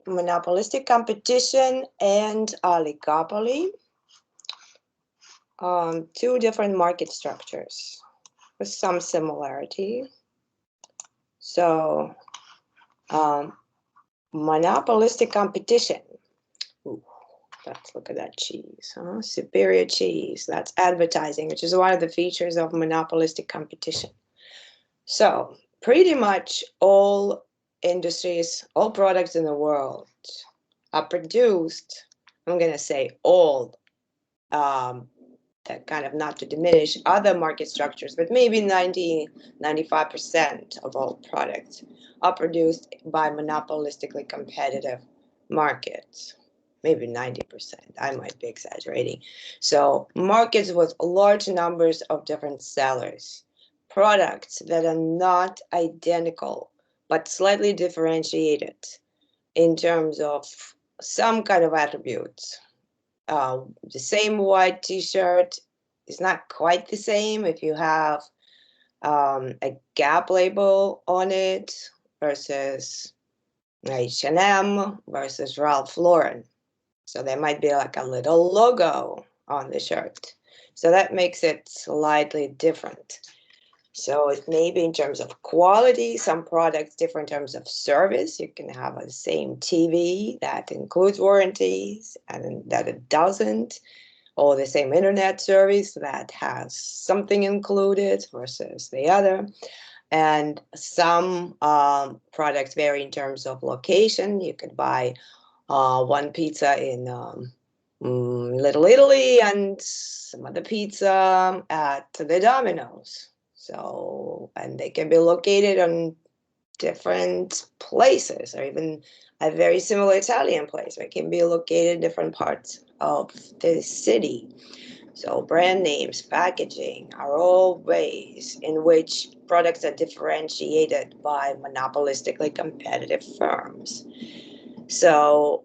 Monopolistic competition and oligopoly. Two different market structures with some similarity. So, monopolistic competition. Ooh, let's look at that cheese. Huh? Superior cheese. That's advertising, which is one of the features of monopolistic competition. So, pretty much all industries, all products in the world are produced. I'm going to say all, that kind of not to diminish other market structures, but maybe 95% of all products are produced by monopolistically competitive markets. Maybe 90%, I might be exaggerating. So markets with large numbers of different sellers, products that are not identical, but slightly differentiated in terms of some kind of attributes. The same white t-shirt is not quite the same if you have a Gap label on it versus H&M versus Ralph Lauren. So there might be like a little logo on the shirt. So that makes it slightly different. So it may be in terms of quality, some products differ in terms of service. You can have the same TV that includes warranties and that it doesn't, or the same internet service that has something included versus the other. And some products vary in terms of location. You could buy one pizza in Little Italy and some other pizza at the Domino's. So, and they can be located on different places, or even a very similar Italian place. It can be located in different parts of the city. So brand names, packaging are all ways in which products are differentiated by monopolistically competitive firms. So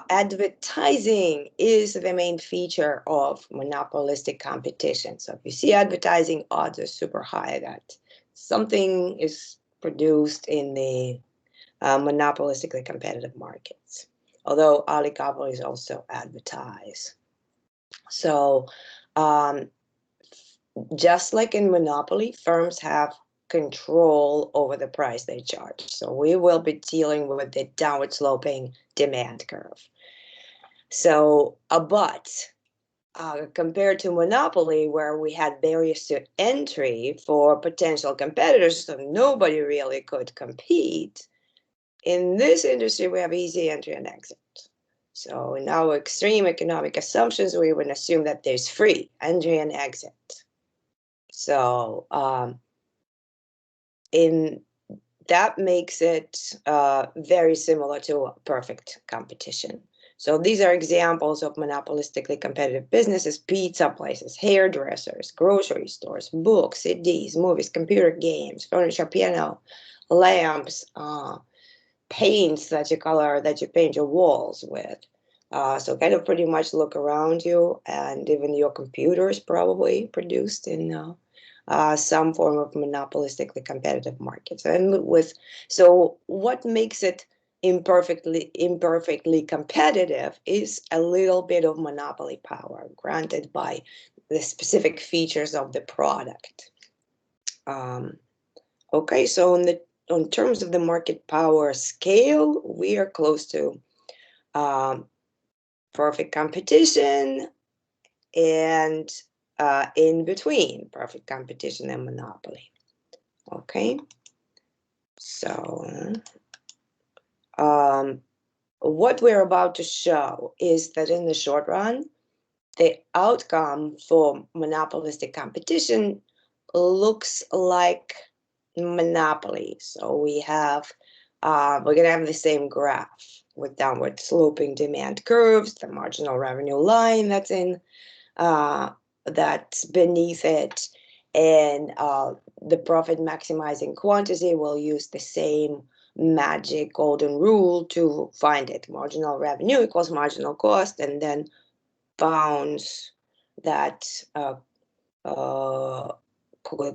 advertising is the main feature of monopolistic competition. So if you see advertising, odds are super high that something is produced in the monopolistically competitive markets, although oligopolies also advertise. So just like in monopoly, firms have control over the price they charge. So we will be dealing with the downward sloping demand curve. So, but compared to monopoly, where we had barriers to entry for potential competitors, so nobody really could compete, in this industry, we have easy entry and exit. So in our extreme economic assumptions, we would assume that there's free entry and exit. So in that makes it very similar to a perfect competition. So these are examples of monopolistically competitive businesses: pizza places, hairdressers, grocery stores, books, CDs, movies, computer games, furniture, piano, lamps, paints that you color, that you paint your walls with. So kind of pretty much look around you, and even your computer is probably produced in some form of monopolistically competitive markets. And so what makes it imperfectly competitive is a little bit of monopoly power granted by the specific features of the product. Okay, so in terms of the market power scale, we are close to perfect competition and in between perfect competition and monopoly. Okay, so what we're about to show is that in the short run, the outcome for monopolistic competition looks like monopoly. So we have, we're going to have the same graph with downward sloping demand curves, the marginal revenue line that's in, that's beneath it, and the profit maximizing quantity will use the same magic golden rule to find it. Marginal revenue equals marginal cost, and then bounds that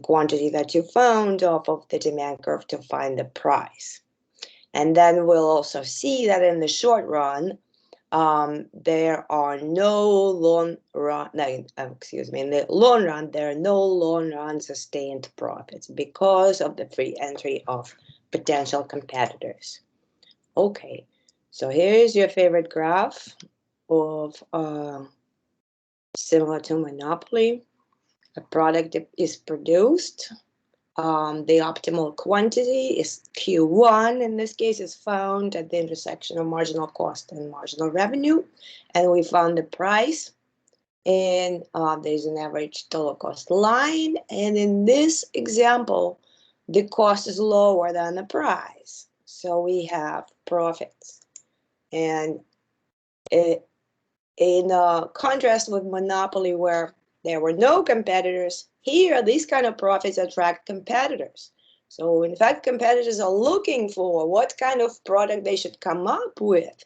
quantity that you found off of the demand curve to find the price. And then we'll also see that in the short run, there are no long run, no, excuse me, in the long run, there are no long run sustained profits because of the free entry of potential competitors. Okay, so here's your favorite graph of similar to Monopoly. A product is produced. The optimal quantity is Q1, in this case, is found at the intersection of marginal cost and marginal revenue. And we found the price. And there's an average total cost line. And in this example, the cost is lower than the price. So we have profits. And in contrast with Monopoly, where there were no competitors, here these kind of profits attract competitors. So in fact, competitors are looking for what kind of product they should come up with.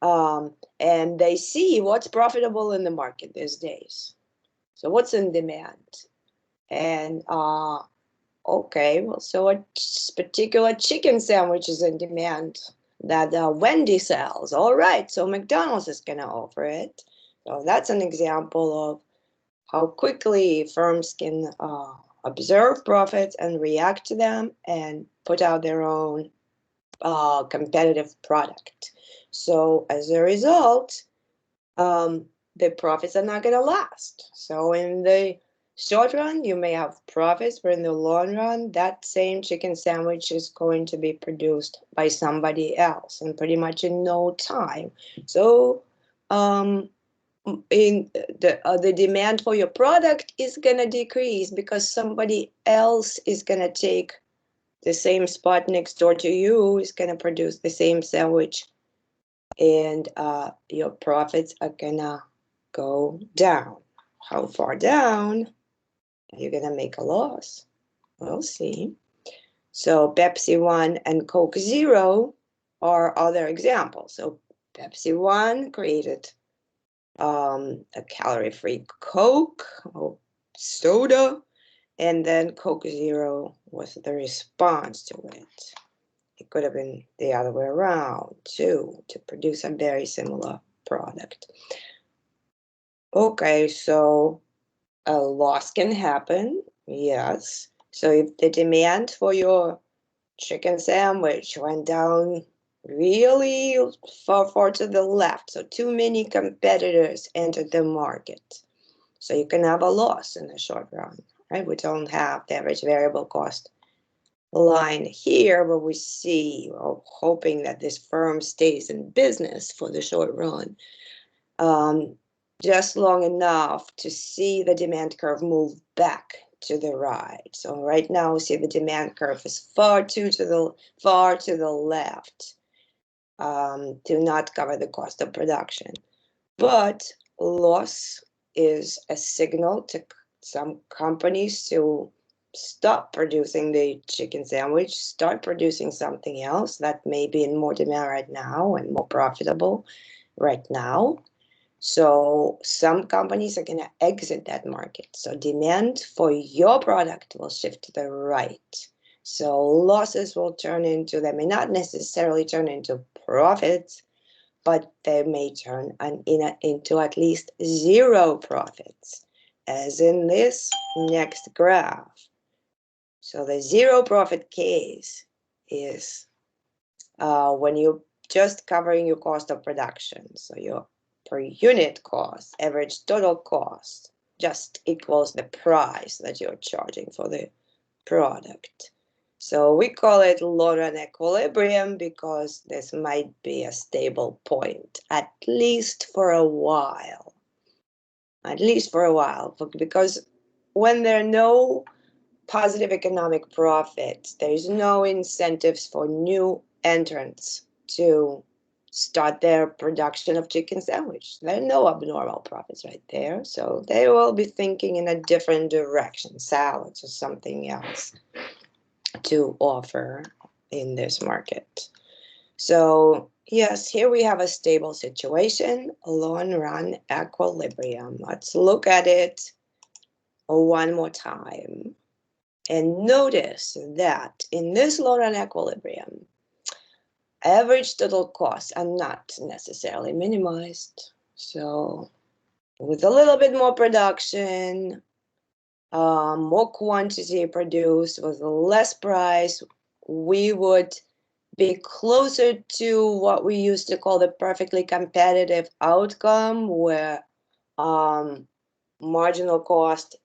And they see what's profitable in the market these days. So what's in demand? And okay, well, so a particular chicken sandwich is in demand that Wendy sells. All right, so McDonald's is going to offer it. So that's an example of how quickly firms can observe profits and react to them and put out their own competitive product. So as a result, the profits are not going to last. So in the short run, you may have profits, but in the long run, that same chicken sandwich is going to be produced by somebody else and pretty much in no time. So in the demand for your product is going to decrease because somebody else is going to take the same spot next door to you, is going to produce the same sandwich, and your profits are going to go down. How far down? You're going to make a loss. We'll see. So Pepsi 1 and Coke Zero are other examples. So Pepsi 1 created a calorie-free Coke or soda, and then Coke Zero was the response to it. It could have been the other way around too, to produce a very similar product. Okay, so a loss can happen, yes. So if the demand for your chicken sandwich went down really far to the left, so too many competitors entered the market, so you can have a loss in the short run, right? We don't have the average variable cost line here, but we see, well, hoping that this firm stays in business for the short run, just long enough to see the demand curve move back to the right. So right now we see the demand curve is far to the left, to not cover the cost of production. But loss is a signal to some companies to stop producing the chicken sandwich, start producing something else that may be in more demand right now and more profitable right now. So some companies are going to exit that market. So demand for your product will shift to the right. So losses will they may not necessarily turn into profits, but they may turn into at least zero profits, as in this next graph. So the zero profit case is when you're just covering your cost of production. So your per unit cost, average total cost, just equals the price that you're charging for the product. So we call it long-run equilibrium because this might be a stable point, at least for a while. At least for a while, because when there are no positive economic profits, there's no incentives for new entrants to start their production of chicken sandwich. There are no abnormal profits right there. So they will be thinking in a different direction, salads or something else to offer in this market. So yes, here we have a stable situation, a long-run equilibrium. Let's look at it one more time. And notice that in this long-run equilibrium, average total costs are not necessarily minimized. So with a little bit more production, more quantity produced with less price, we would be closer to what we used to call the perfectly competitive outcome, where marginal cost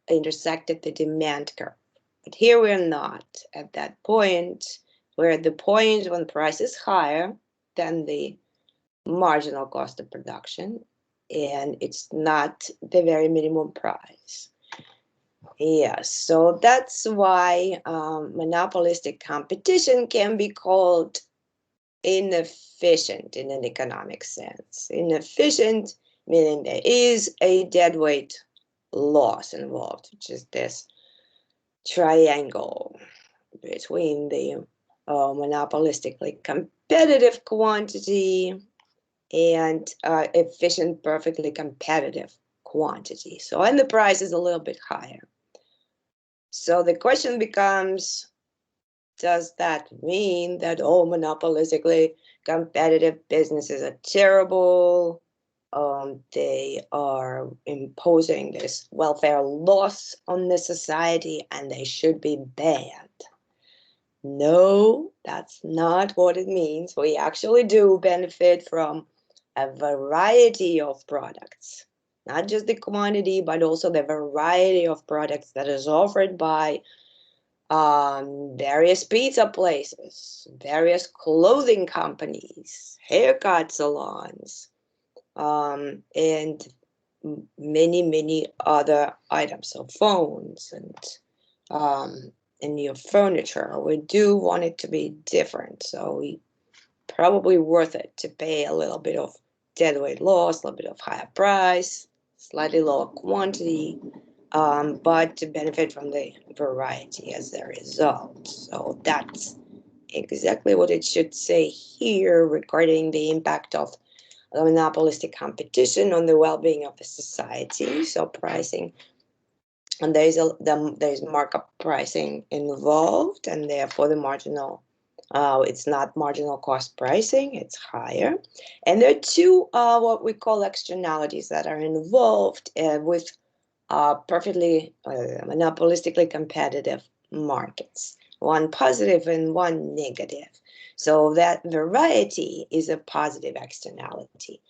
intersected the demand curve. But here we're not at that point. We're at the point when price is higher than the marginal cost of production, and it's not the very minimum price. Yes, so that's why monopolistic competition can be called inefficient in an economic sense. Inefficient meaning there is a deadweight loss involved, which is this triangle between the monopolistically competitive quantity and efficient, perfectly competitive quantity. So, and the price is a little bit higher. So the question becomes, does that mean that all monopolistically competitive businesses are terrible? They are imposing this welfare loss on the society and they should be banned. No, that's not what it means. We actually do benefit from a variety of products, not just the quantity, but also the variety of products that is offered by various pizza places, various clothing companies, haircut salons, and many other items, so phones and your furniture. We do want it to be different, so we probably worth it to pay a little bit of deadweight loss, a little bit of higher price, slightly lower quantity, but to benefit from the variety as a result. So that's exactly what it should say here regarding the impact of monopolistic competition on the well-being of the society. So pricing, and there's markup pricing involved, and therefore the marginal, it's not marginal cost pricing, it's higher. And there are two what we call externalities that are involved with perfectly monopolistically competitive markets, one positive and one negative. So that variety is a positive externality.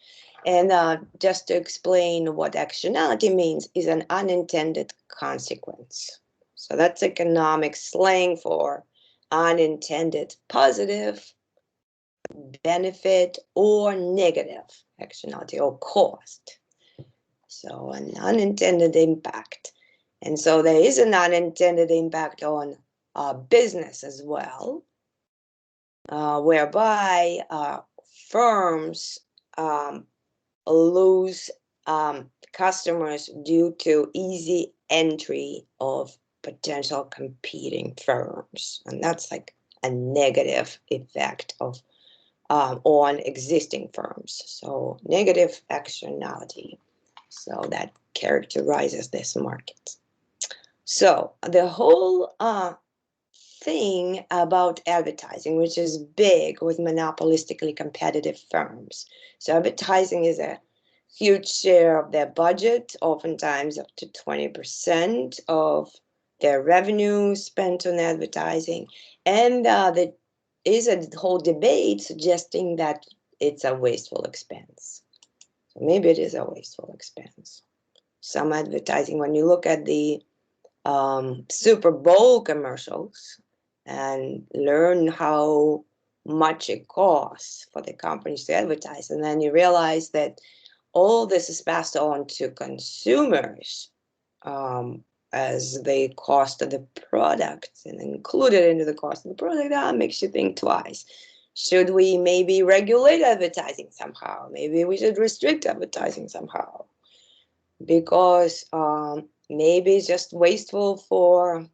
And just to explain what externality means, is an unintended consequence. So that's economic slang for unintended positive benefit or negative externality or cost. So an unintended impact. And so there is an unintended impact on business as well, whereby firms lose customers due to easy entry of potential competing firms. And that's like a negative effect of on existing firms. So negative externality. So that characterizes this market. So the whole thing about advertising, which is big with monopolistically competitive firms. So advertising is a huge share of their budget, oftentimes up to 20% of their revenue spent on advertising. And there is a whole debate suggesting that it's a wasteful expense. So maybe it is a wasteful expense. Some advertising, when you look at the Super Bowl commercials and learn how much it costs for the companies to advertise, and then you realize that all this is passed on to consumers as the cost of the product and included into the cost of the product, that makes you think twice. Should we maybe regulate advertising somehow? Maybe we should restrict advertising somehow, because maybe it's just wasteful for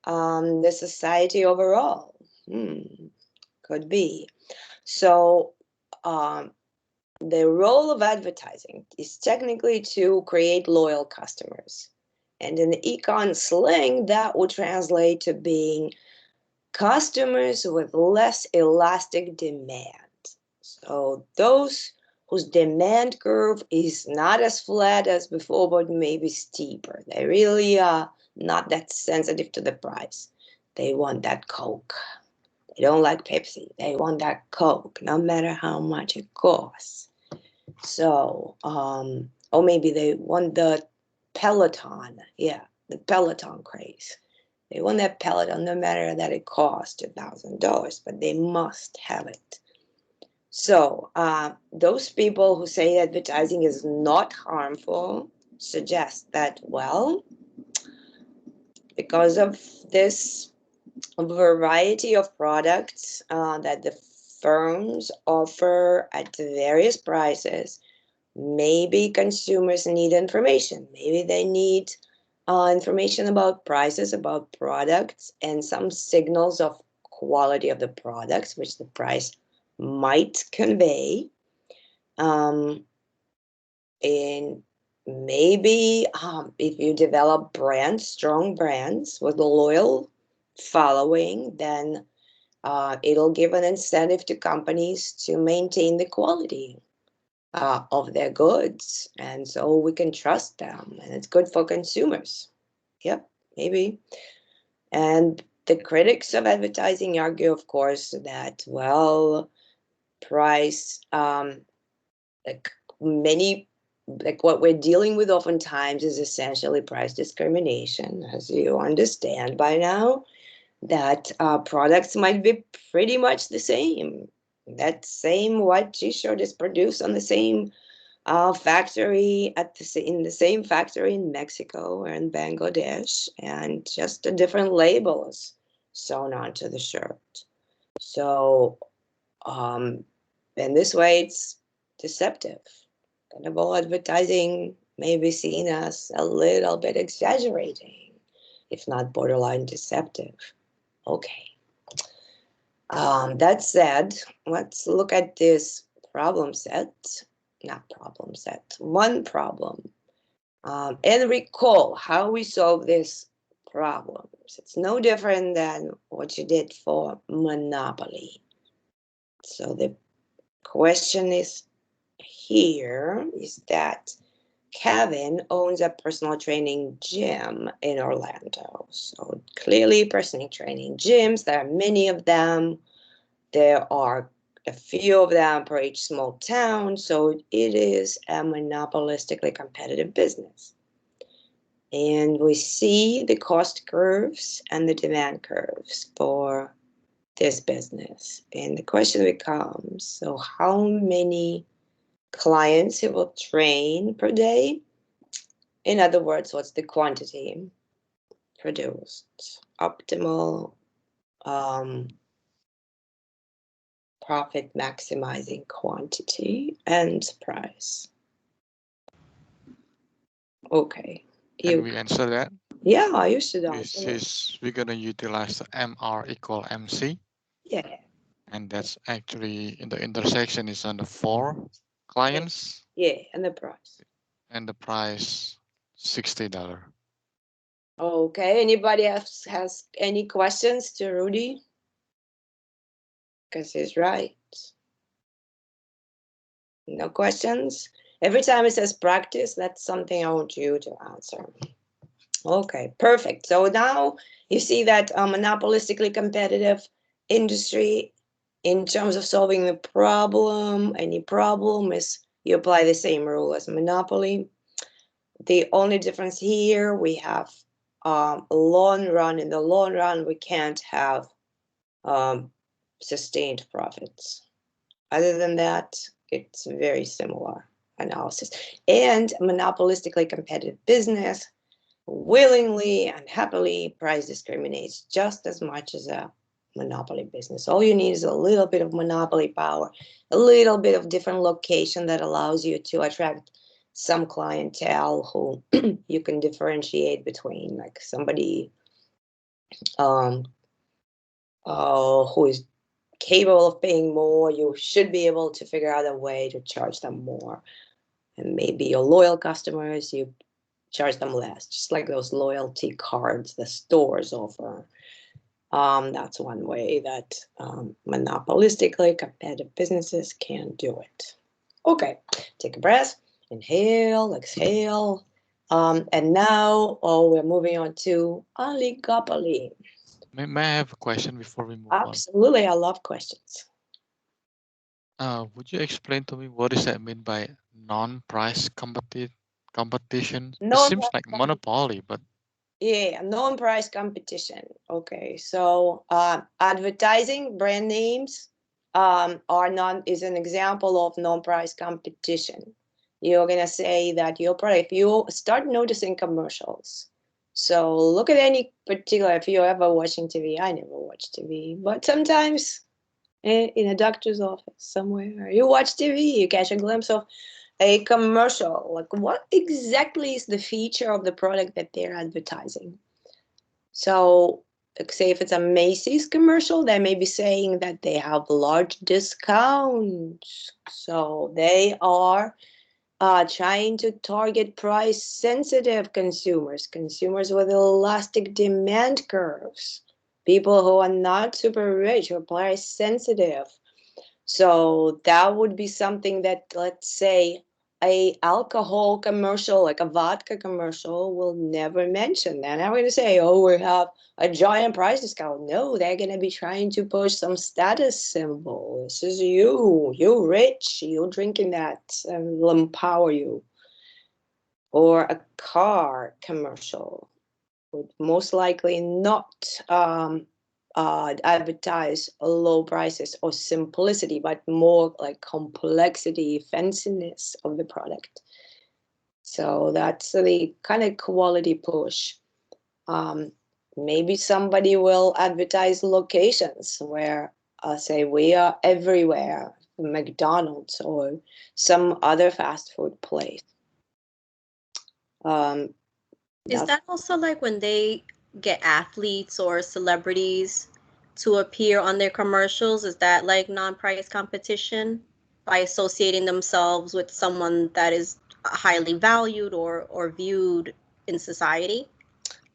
the society overall. Could be. So the role of advertising is technically to create loyal customers. And in the econ slang, that would translate to being customers with less elastic demand. So those whose demand curve is not as flat as before, but maybe steeper. They really are not that sensitive to the price. They want that Coke. They don't like Pepsi. They want that Coke, no matter how much it costs. So, or maybe they want the Peloton. Yeah, the Peloton craze. They want that Peloton no matter that it costs $2,000, but they must have it. So those people who say advertising is not harmful suggest that, well, because of this variety of products that the firms offer at various prices, maybe consumers need information. Maybe they need information about prices, about products, and some signals of quality of the products, which the price might convey. And maybe if you develop brands, strong brands with a loyal following, then it'll give an incentive to companies to maintain the quality of their goods. And so we can trust them, and it's good for consumers. Yep, maybe. And the critics of advertising argue, of course, that, well, price, like what we're dealing with oftentimes is essentially price discrimination, as you understand by now, that products might be pretty much the same. That same white t-shirt is produced on the same factory in the same factory in Mexico or in Bangladesh, and just a different labels sewn onto the shirt. So, in this way, it's deceptive. Kind of all advertising may be seen as a little bit exaggerating, if not borderline deceptive. Okay. That said, let's look at this problem set. Not problem set, one problem. And recall how we solve this problems. It's no different than what you did for Monopoly. So the question is here is that Kevin owns a personal training gym in Orlando. So clearly personal training gyms, there are many of them. There are a few of them per each small town. So it is a monopolistically competitive business. And we see the cost curves and the demand curves for this business. And the question becomes, so how many clients he will train per day? In other words, what's the quantity produced? Optimal profit maximizing quantity and price. Okay. Can we answer that? Yeah, you should answer. We're going to utilize the MR equal MC. Yeah. And that's actually in the intersection is on the 4 clients. Yeah, and the price. And the price $60. Okay, anybody else has any questions to Rudy? Because he's right. No questions? Every time it says practice, that's something I want you to answer. Okay, perfect. So now you see that monopolistically competitive industry, in terms of solving the problem, any problem is you apply the same rule as monopoly. The only difference here, we have long run. In the long run, we can't have sustained profits. Other than that, it's very similar analysis. And monopolistically competitive business willingly and happily price discriminates just as much as a monopoly business. All you need is a little bit of monopoly power, a little bit of different location that allows you to attract some clientele who you can differentiate between, like somebody who is capable of paying more. You should be able to figure out a way to charge them more. And maybe your loyal customers, you charge them less, just like those loyalty cards the stores offer. That's one way that monopolistically competitive businesses can do it. Okay, take a breath, inhale, exhale. And now, we're moving on to oligopoly. May I have a question before we move on? Absolutely, I love questions. Would you explain to me what does that mean by non-price competition? It seems like monopoly, but yeah, non-price competition. Okay, so advertising brand names is an example of non-price competition. You're gonna say that your product, if you start noticing commercials. So look at any particular, if you're ever watching TV, I never watch TV, but sometimes in a doctor's office somewhere, you watch TV, you catch a glimpse of a commercial. Like, what exactly is the feature of the product that they're advertising? So, like, say if it's a Macy's commercial, they may be saying that they have large discounts. So they are trying to target price sensitive consumers, consumers with elastic demand curves, people who are not super rich or price sensitive. So that would be something that, let's say, a alcohol commercial, like a vodka commercial, will never mention. They're not going to say, "Oh, we have a giant price discount." No, they're going to be trying to push some status symbol. This is you rich, you drinking that, and will empower you. Or a car commercial would most likely not advertise low prices or simplicity, but more like complexity, fanciness of the product. So that's the kind of quality push. Maybe somebody will advertise locations where, say, we are everywhere, McDonald's or some other fast food place. Is that also like when they get athletes or celebrities to appear on their commercials? Is that like non-price competition by associating themselves with someone that is highly valued or viewed in society?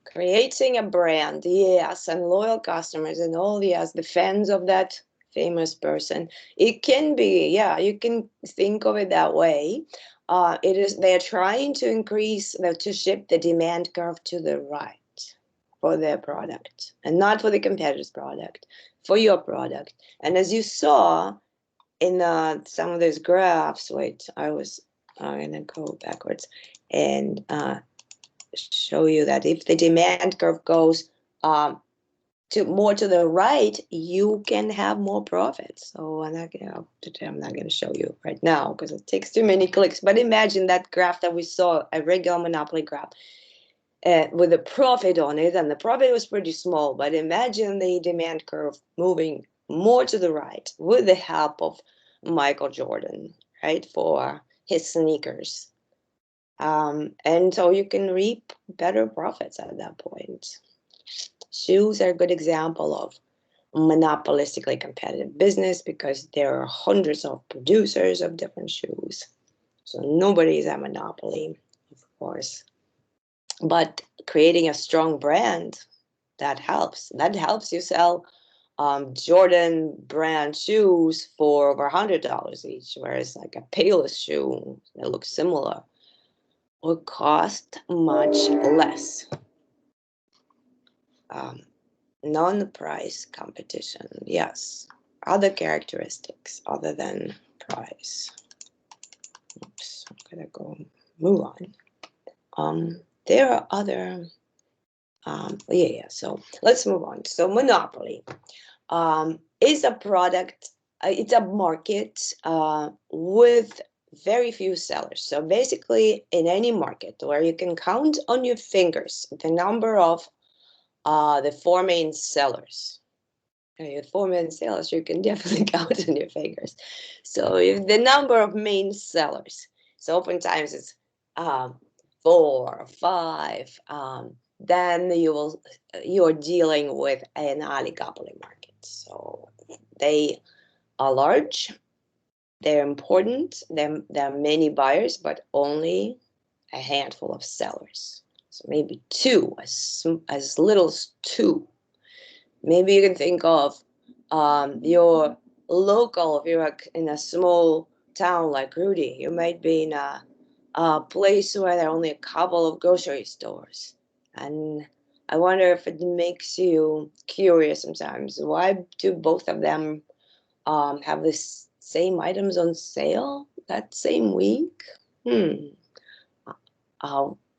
Creating a brand, yes, and loyal customers and all, yes, the fans of that famous person. It can be, yeah, you can think of it that way. They're trying to to shift the demand curve to the right for their product, and not for the competitor's product, for your product. And as you saw in some of those graphs, wait, I'm gonna go backwards and show you that if the demand curve goes more to the right, you can have more profits. So I'm not gonna show you right now because it takes too many clicks. But imagine that graph that we saw, a regular monopoly graph, with a profit on it, and the profit was pretty small. But imagine the demand curve moving more to the right with the help of Michael Jordan, right, for his sneakers. And so you can reap better profits at that point. Shoes are a good example of monopolistically competitive business because there are hundreds of producers of different shoes. So nobody is a monopoly, of course. But creating a strong brand, that helps. That helps you sell Jordan brand shoes for over $100 each, whereas like a Payless shoe that looks similar will cost much less. Non-price competition, yes. Other characteristics other than price. Oops, I'm gonna move on. There are other, so let's move on. So monopoly is a product, it's a market with very few sellers. So basically, in any market where you can count on your fingers the number of the four main sellers. Your four main sellers, you can definitely count on your fingers. So if the number of main sellers, so oftentimes it's 4 or 5, then you're dealing with an oligopoly market. So they are large, they're important, there are many buyers, but only a handful of sellers. So maybe 2, as little as 2 Maybe you can think of your local, if you're in a small town like Rudy, you might be in a place where there are only a couple of grocery stores. And I wonder if it makes you curious sometimes. Why do both of them have the same items on sale that same week?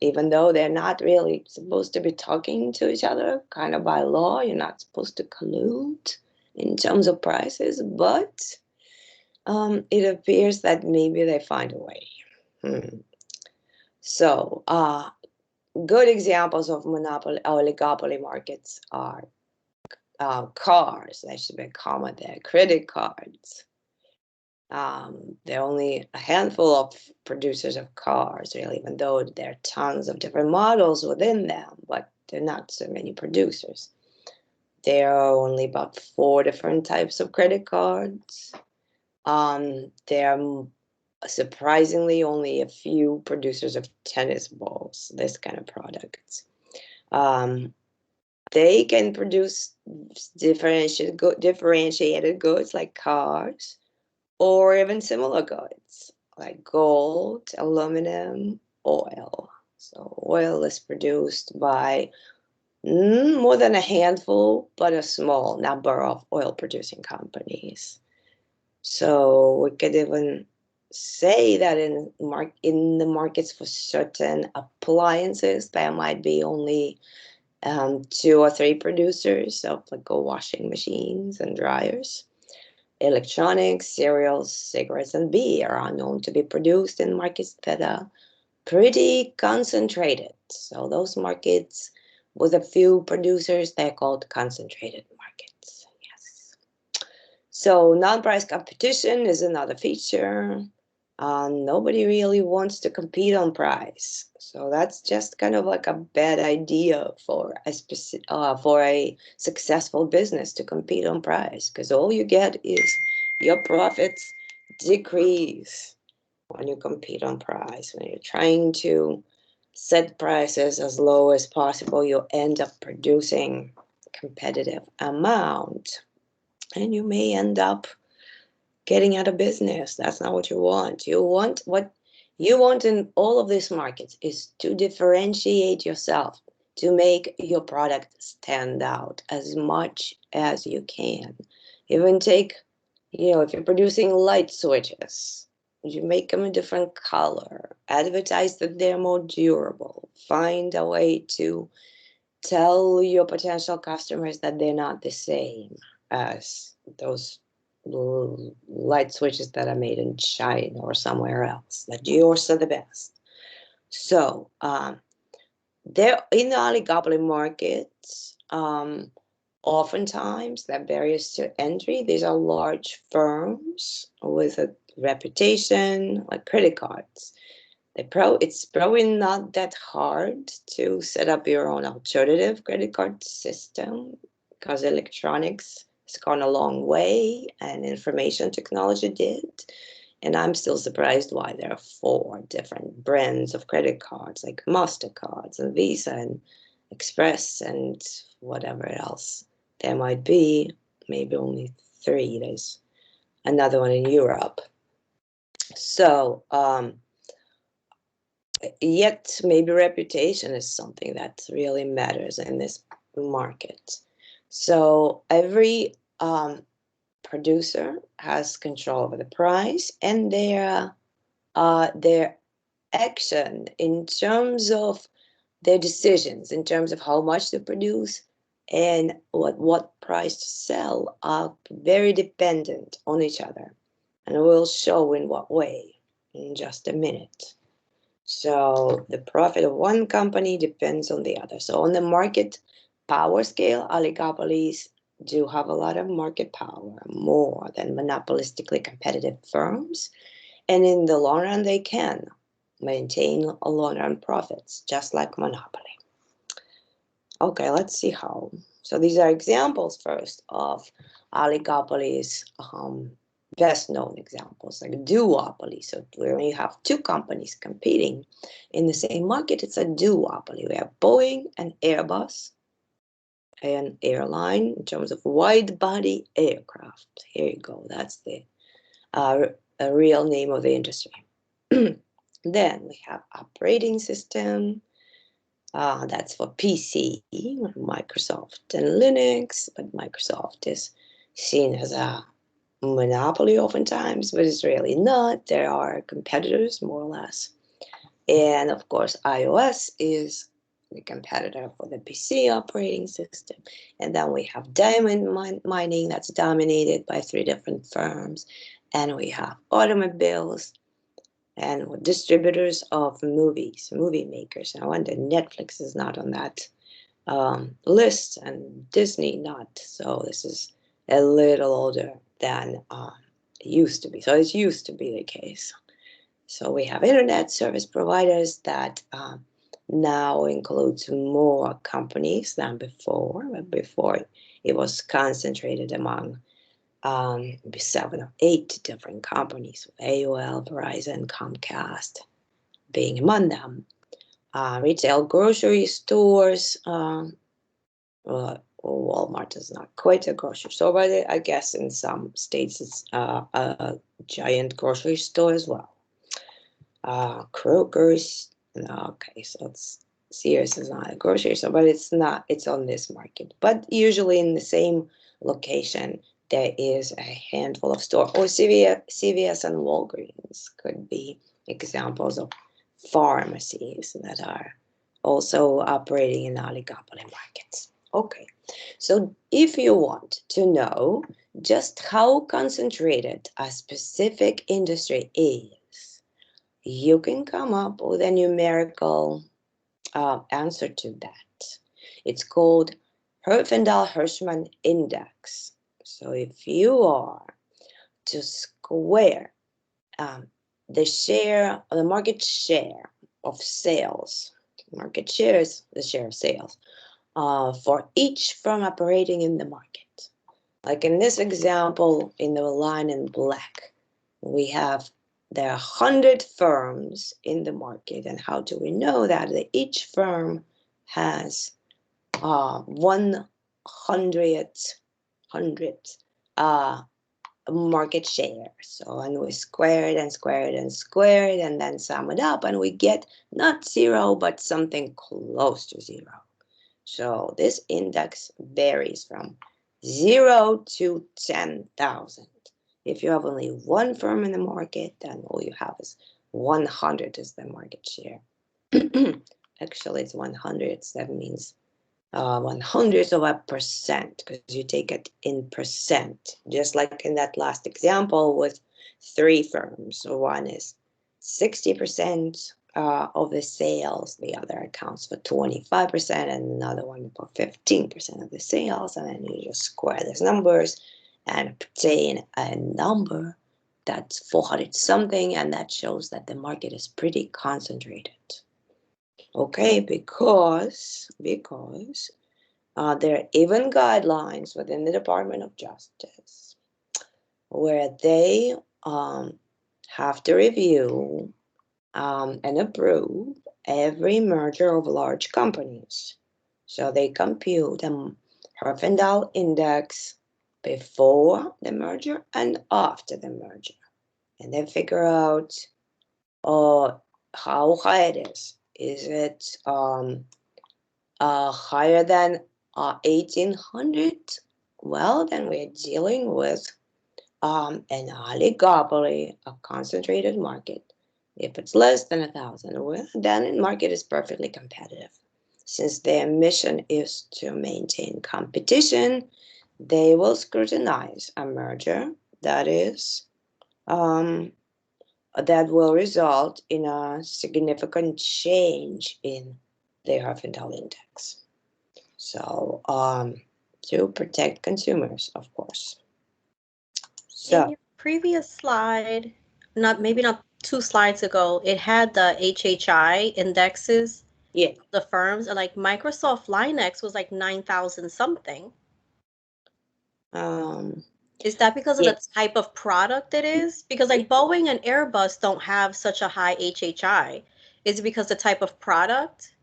Even though they're not really supposed to be talking to each other, kind of by law, you're not supposed to collude in terms of prices, but it appears that maybe they find a way. So, good examples of monopoly, oligopoly markets are cars. That should be common there. Credit cards. There are only a handful of producers of cars, really, even though there are tons of different models within them, but there are not so many producers. There are only about 4 different types of credit cards. There are surprisingly only a few producers of tennis balls, this kind of products. They can produce differentiated goods like cars, or even similar goods like gold, aluminum, oil. So oil is produced by more than a handful, but a small number of oil producing companies. So we could even say that in the markets for certain appliances, there might be only 2 or 3 producers of like washing machines and dryers. Electronics, cereals, cigarettes, and beer are known to be produced in markets that are pretty concentrated. So those markets with a few producers, they're called concentrated markets. Yes. So non-price competition is another feature. Nobody really wants to compete on price. So that's just kind of like a bad idea for a successful business to compete on price, because all you get is your profits decrease when you compete on price. When you're trying to set prices as low as possible, you end up producing a competitive amount, and you may end up getting out of business. That's not what you want. What you want in all of these markets is to differentiate yourself, to make your product stand out as much as you can. Even take, if you're producing light switches, you make them a different color, advertise that they're more durable, find a way to tell your potential customers that they're not the same as those light switches that are made in China or somewhere else, that yours are the best. So there in the oligopoly markets, oftentimes there are barriers to entry. These are large firms with a reputation, like credit cards. It's probably not that hard to set up your own alternative credit card system, because electronics has gone a long way and information technology did. And I'm still surprised why there are 4 different brands of credit cards, like MasterCards and Visa and Express and whatever else there might be. Maybe only 3. There's another one in Europe. So, yet maybe reputation is something that really matters in this market. So every producer has control over the price, and their action in terms of their decisions, in terms of how much to produce and what price to sell, are very dependent on each other. And we'll show in what way in just a minute. So the profit of one company depends on the other. So on the market power scale, oligopolies do have a lot of market power, more than monopolistically competitive firms. And in the long run, they can maintain a long run profits, just like monopoly. Okay, let's see how. So these are examples first of oligopolies, best known examples, like duopoly. So when you have 2 companies competing in the same market, it's a duopoly. We have Boeing and Airbus, an airline in terms of wide-body aircraft. Here you go. That's the a real name of the industry. Then we have operating system. That's for PC, Microsoft and Linux, but Microsoft is seen as a monopoly oftentimes, but it's really not. There are competitors, more or less. And of course, iOS is the competitor for the PC operating system. And then we have diamond mining that's dominated by 3 different firms. And we have automobiles and distributors of movies, movie makers. I wonder Netflix is not on that list, and Disney not. So this is a little older than it used to be. So it used to be the case. So we have internet service providers that now includes more companies than before. But before it was concentrated among 7 or 8 different companies, AOL, Verizon, Comcast being among them. Retail grocery stores, Walmart is not quite a grocery store, but I guess in some states it's a giant grocery store as well. Kroger's, okay, so it's Sears is not a grocery store, but it's on this market. But usually in the same location, there is a handful of stores, or CVS and Walgreens could be examples of pharmacies that are also operating in oligopoly markets. Okay, so if you want to know just how concentrated a specific industry is, you can come up with a numerical answer to that. It's called Herfindahl-Hirschman index. So if you are to square the market share of sales, market share is the share of sales for each firm operating in the market. Like in this example, in the line in black, there are 100 firms in the market. And how do we know that? Each firm has 100 market share. So, and we square it and square it and square it and then sum it up, and we get not 0, but something close to 0. So this index varies from 0 to 10,000. If you have only one firm in the market, then all you have is 100 is the market share. Actually, it's 100. That means 100th of a percent, because you take it in percent. Just like in that last example with 3 firms. So one is 60% of the sales, the other accounts for 25%, and another one for 15% of the sales. And then you just square those numbers and obtain a number that's 400 something, and that shows that the market is pretty concentrated. Okay, because there are even guidelines within the Department of Justice where they have to review and approve every merger of large companies. So they compute a Herfindahl index before the merger and after the merger. And they figure out how high it is. Is it higher than 1800? Well, then we're dealing with an oligopoly, a concentrated market. If it's less than 1,000, well, then the market is perfectly competitive. Since their mission is to maintain competition, they will scrutinize a merger that will result in a significant change in the Herfindahl index. So to protect consumers, of course. So in your previous slide, not 2 slides ago, it had the HHI indexes. Yeah. The firms, like Microsoft Linux was like 9,000 something. Is that because of the type of product it is? Because like Boeing and Airbus don't have such a high HHI. Is it because the type of product?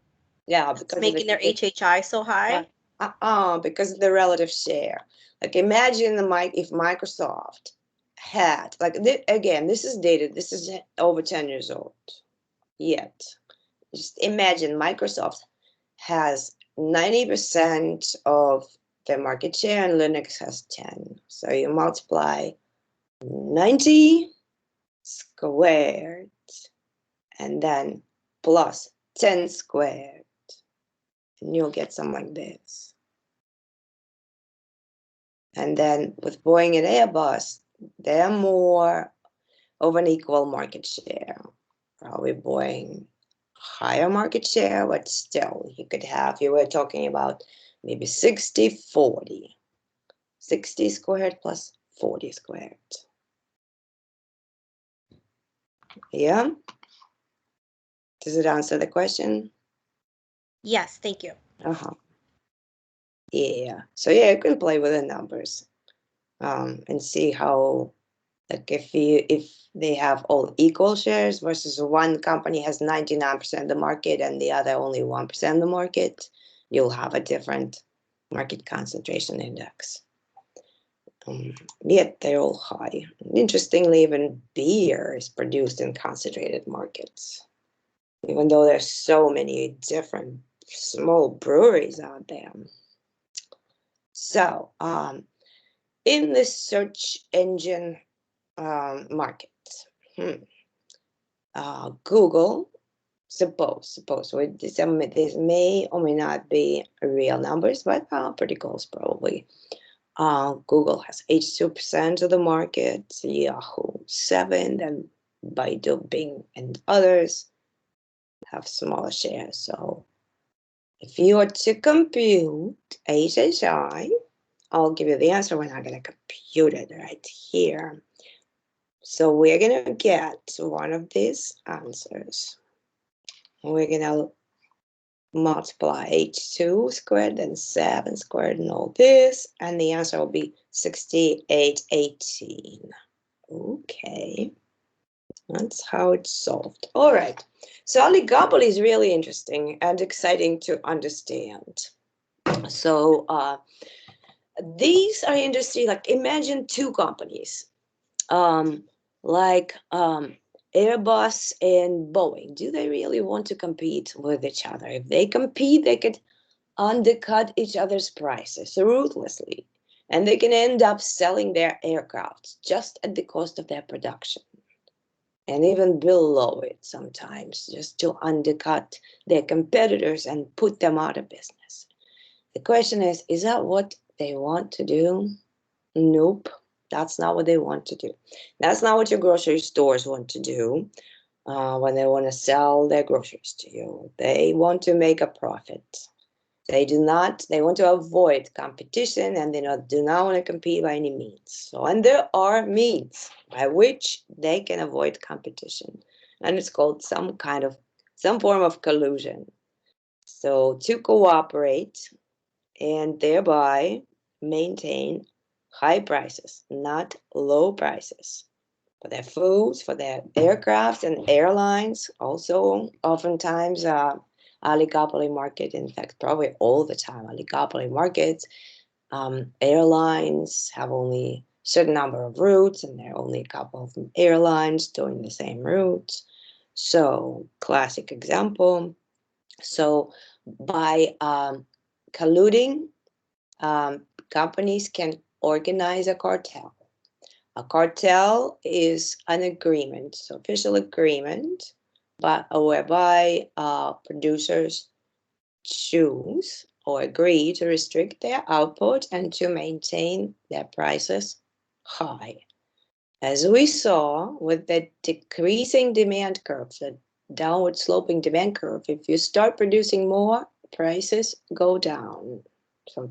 Yeah, because making their HHI so high? Because of the relative share. Like imagine if Microsoft had, like again, this is dated, this is over 10 years old yet. Just imagine Microsoft has 90% of the market share and Linux has 10. So you multiply 90 squared and then plus 10 squared. And you'll get something like this. And then with Boeing and Airbus, they're more of an equal market share. Probably Boeing higher market share, but still you were talking about maybe 60-40. 60 squared plus 40 squared. Yeah? Does it answer the question? Yes, thank you. Yeah. So yeah, you can play with the numbers and see how, like if they have all equal shares versus one company has 99% of the market and the other only 1% of the market, you'll have a different market concentration index. Yet they're all high. Interestingly, even beer is produced in concentrated markets, even though there's so many different small breweries out there. So, in the search engine market, Google, suppose this may or may not be real numbers, but pretty close probably. Google has 82% of the market, Yahoo 7%, and Baidu, Bing, and others have smaller shares. So if you were to compute HHI, I'll give you the answer. We're not going to compute it right here. So we're going to get one of these answers. We're going to multiply h2 squared and 7 squared and all this, and the answer will be 6818. Okay, that's how it's solved. All right, so oligopoly is really interesting and exciting to understand. So these are industry, like imagine two companies, Airbus and Boeing. Do they really want to compete with each other? If they compete, they could undercut each other's prices ruthlessly, and they can end up selling their aircraft just at the cost of their production, and even below it sometimes, just to undercut their competitors and put them out of business. The question is that what they want to do? Nope, that's not what they want to do. That's not what your grocery stores want to do when they want to sell their groceries to you. They want to make a profit. They want to avoid competition, and they do not want to compete by any means. So, and there are means by which they can avoid competition, and it's called some form of collusion. So to cooperate and thereby maintain high prices, not low prices, for their foods, for their aircraft and airlines. Also, oftentimes, oligopoly market, in fact, probably all the time, oligopoly markets, airlines have only a certain number of routes, and there are only a couple of airlines doing the same routes. So, classic example. So, by colluding, companies can organize a cartel. A cartel is an agreement, so official agreement, but whereby producers choose or agree to restrict their output and to maintain their prices high. As we saw with the decreasing demand curve, the downward sloping demand curve, if you start producing more, prices go down. So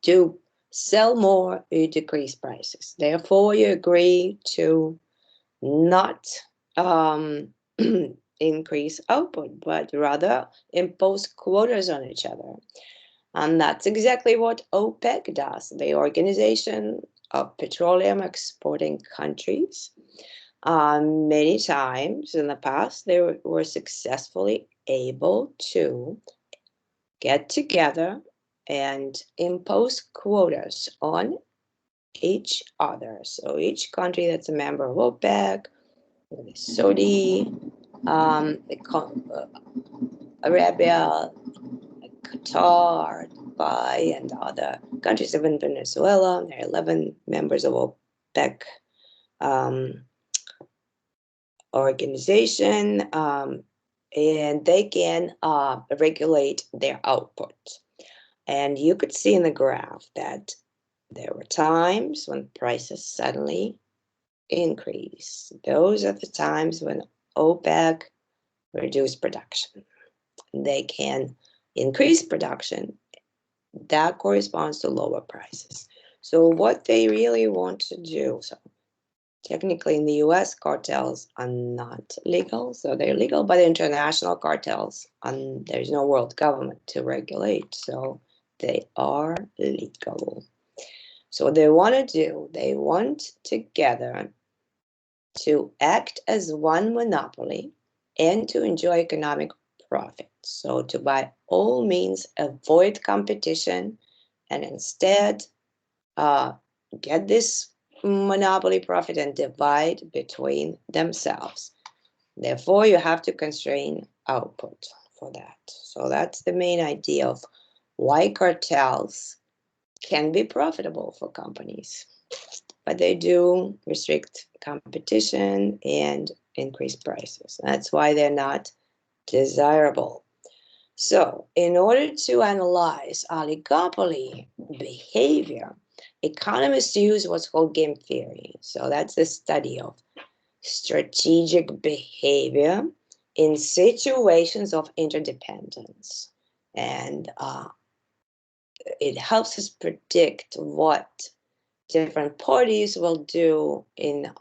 to sell more, you decrease prices. Therefore, you agree to not increase output, but rather impose quotas on each other. And that's exactly what OPEC does, the Organization of Petroleum Exporting Countries. Many times in the past, they were successfully able to get together and impose quotas on each other. So each country that's a member of OPEC, Saudi, Arabia, Qatar, Dubai, and other countries, even Venezuela. There are 11 members of OPEC organization, and they can regulate their output. And you could see in the graph that there were times when prices suddenly increase. Those are the times when OPEC reduced production. They can increase production. That corresponds to lower prices. So what they really want to do, so technically in the US, cartels are not legal. So they're legal, but international cartels, there's no world government to regulate. So they are legal. So what they want to do, they want together to act as one monopoly and to enjoy economic profit. So to by all means avoid competition and instead get this monopoly profit and divide between themselves. Therefore, you have to constrain output for that. So that's the main idea of why cartels can be profitable for companies. But they do restrict competition and increase prices. That's why they're not desirable. So, in order to analyze oligopoly behavior, economists use what's called game theory. So, that's the study of strategic behavior in situations of interdependence. And it helps us predict what different parties will do in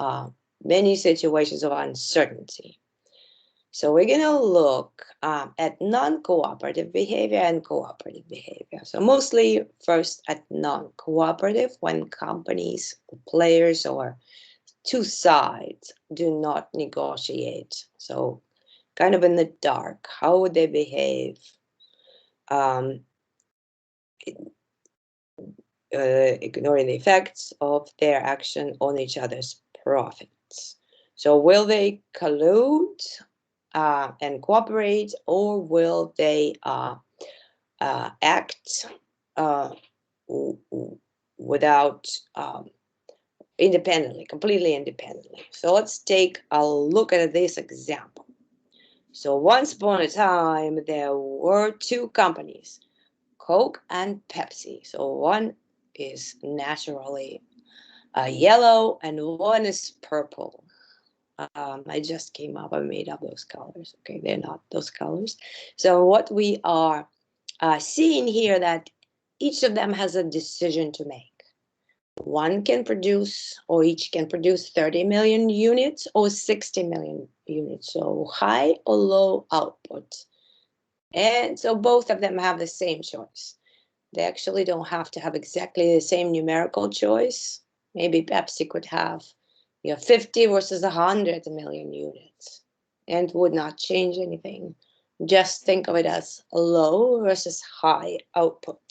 many situations of uncertainty. So we're going to look at non-cooperative behavior and cooperative behavior. So mostly first at non-cooperative, when companies, players, or two sides do not negotiate. So kind of in the dark, how would they behave? Ignoring the effects of their action on each other's profits. So will they collude and cooperate, or will they act without independently, completely independently? So let's take a look at this example. So once upon a time, there were two companies, Coke and Pepsi. So one is naturally yellow and one is purple. I just came up, I made up those colors. Okay, they're not those colors. So what we are seeing here, that each of them has a decision to make. One can produce, or each can produce 30 million units or 60 million units. So high or low output. And so both of them have the same choice. They actually don't have to have exactly the same numerical choice. Maybe Pepsi could have 50 versus 100 million units and would not change anything. Just think of it as low versus high output.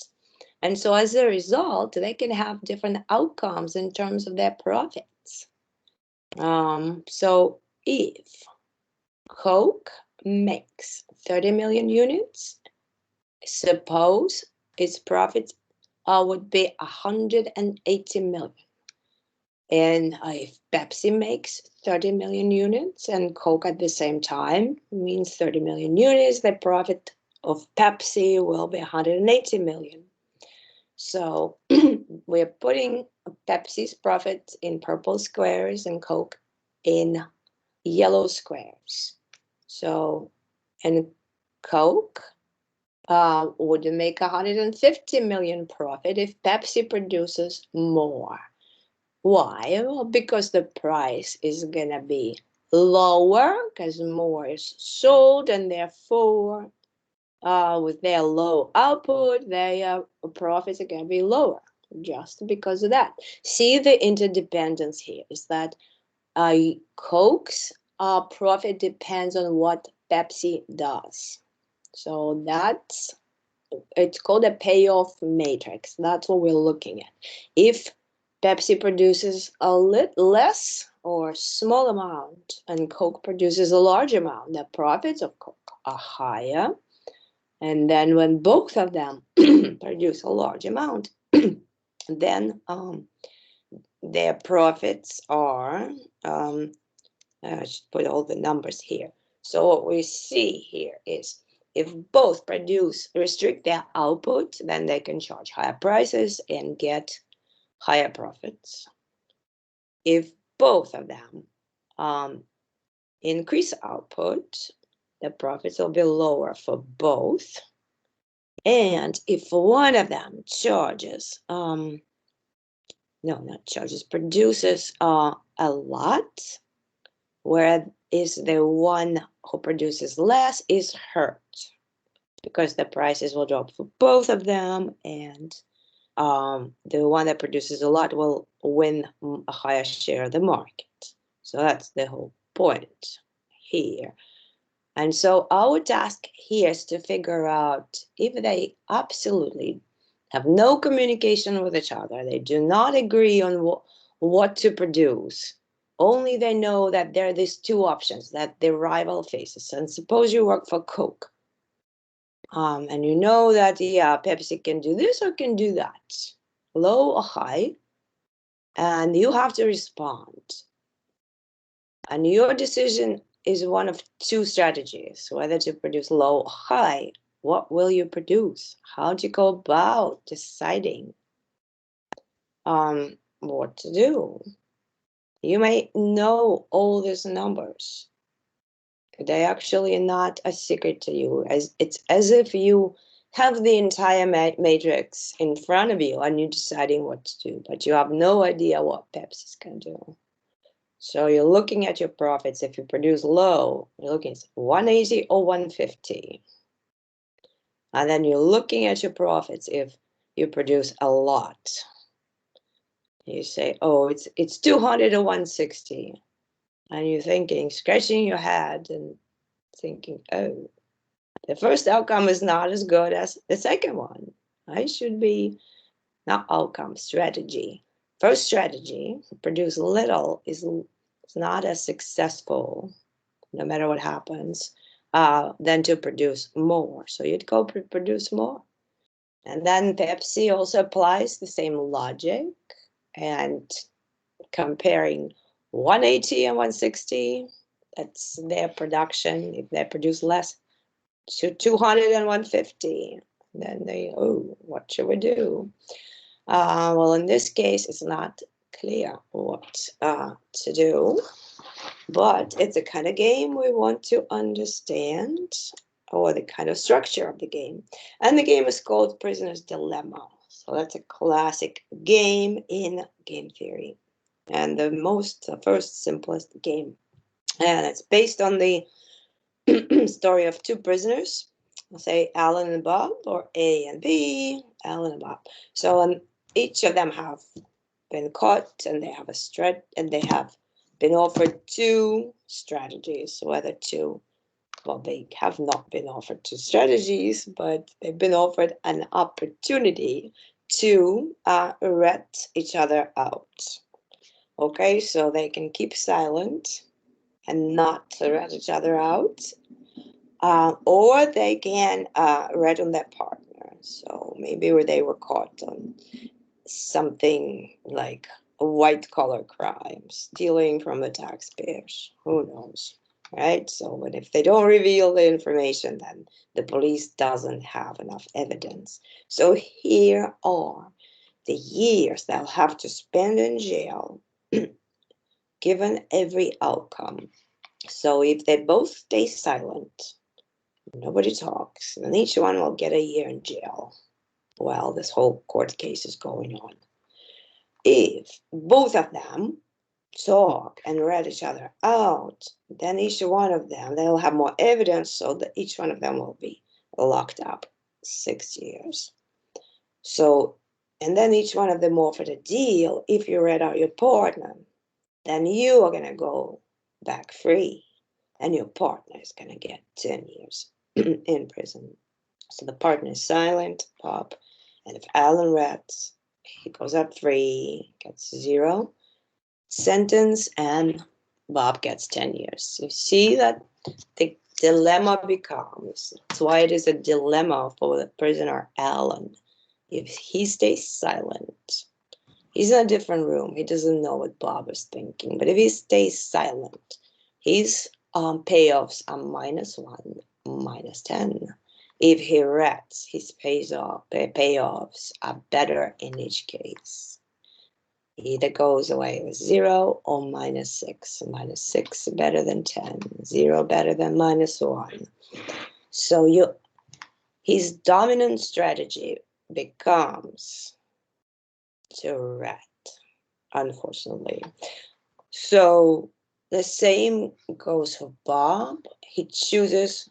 And so as a result, they can have different outcomes in terms of their profits. So if Coke makes 30 million units, suppose its profit would be 180 million. And if Pepsi makes 30 million units and Coke at the same time, means 30 million units, the profit of Pepsi will be 180 million. So we're putting Pepsi's profit in purple squares and Coke in yellow squares. So, and Coke would make 150 million profit if Pepsi produces more. Why? Well, because the price is going to be lower because more is sold, and therefore with their low output, their profits are going to be lower just because of that. See the interdependence here is that Coke's profit depends on what Pepsi does. So that's it's called a payoff matrix. That's what we're looking at. If Pepsi produces a little less or small amount and Coke produces a large amount, the profits of Coke are higher. And then when both of them produce a large amount, then their profits are, I should put all the numbers here. So what we see here is if both restrict their output, then they can charge higher prices and get higher profits. If both of them increase output, the profits will be lower for both. And if one of them produces a lot, whereas the one who produces less is hurt because the prices will drop for both of them, and the one that produces a lot will win a higher share of the market. So that's the whole point here. And so our task here is to figure out if they absolutely have no communication with each other, they do not agree on what to produce, only they know that there are these two options that the rival faces. And suppose you work for Coke, and you know that, yeah, Pepsi can do this or can do that, low or high, and you have to respond. And your decision is one of two strategies, whether to produce low or high. What will you produce? How do you go about deciding what to do? You may know all these numbers. They actually are not a secret to you. It's as if you have the entire matrix in front of you and you're deciding what to do, but you have no idea what Pepsi's can do. So you're looking at your profits. If you produce low, you're looking at 180 or 150. And then you're looking at your profits if you produce a lot. You say, oh, it's 200 or 160. And you're thinking, scratching your head and thinking, oh, the first outcome is not as good as the second one. I should be, not outcome, strategy. First strategy, produce little, is not as successful, no matter what happens, than to produce more. So you'd go produce more. And then Pepsi also applies the same logic and comparing 180 and 160, that's their production. If they produce less, to 200 and 150, then they, oh, what should we do? Well, in this case, it's not clear what to do, but it's a kind of game we want to understand, or the kind of structure of the game. And the game is called Prisoner's Dilemma. So that's a classic game in game theory, and the first simplest game. And it's based on the story of two prisoners, I'll say Alan and Bob, or A and B, Alan and Bob. So each of them have been caught, and they have they have been offered two strategies, whether to, well, they have not been offered two strategies, but they've been offered an opportunity to rat each other out. Okay, so they can keep silent and not rat each other out, or they can rat on their partner. So maybe where they were caught on something like a white-collar crime, stealing from the taxpayers. Who knows, right? So, but if they don't reveal the information, then the police doesn't have enough evidence. So here are the years they'll have to spend in jail, given every outcome. So if they both stay silent, nobody talks, then each one will get a year in jail while this whole court case is going on. If both of them talk and rat each other out, then each one of them, they'll have more evidence, so that each one of them will be locked up 6 years. So, and then each one of them offered a deal. If you rat out your partner, then you are going to go back free, and your partner is going to get 10 years in prison. So the partner is silent, Bob. And if Alan rats, he goes up 3, gets 0 sentence, and Bob gets 10 years. You see that the dilemma becomes, that's why it is a dilemma for the prisoner Alan. If he stays silent, he's in a different room. He doesn't know what Bob is thinking. But if he stays silent, his payoffs are -1, -10. If he rats, his payoffs are better in each case. He either goes away with 0 or -6. -6 better than 10. 0 better than -1. So his dominant strategy becomes to rat, unfortunately. So the same goes for Bob. He chooses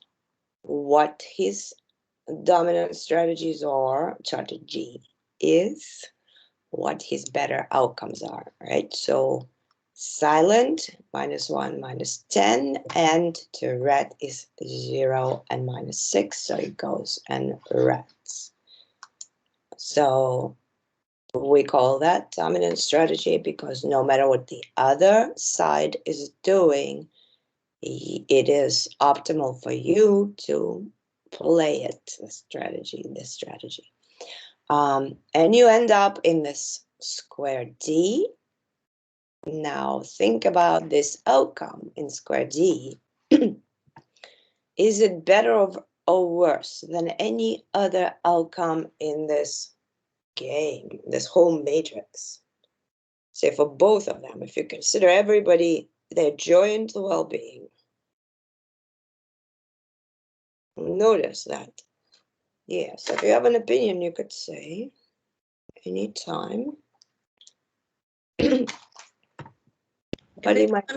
what his dominant strategies are, strategy is, what his better outcomes are, right? So silent, -1, -10, and to rat is 0 and -6, so he goes and rats. So we call that dominant strategy because no matter what the other side is doing, it is optimal for you to play it, this strategy. And you end up in this square D. Now think about this outcome in square D. Is it better or worse than any other outcome in this game, this whole matrix? Say for both of them, if you consider everybody, their joint well-being, notice that. Yeah, so if you have an opinion, you could say anytime. I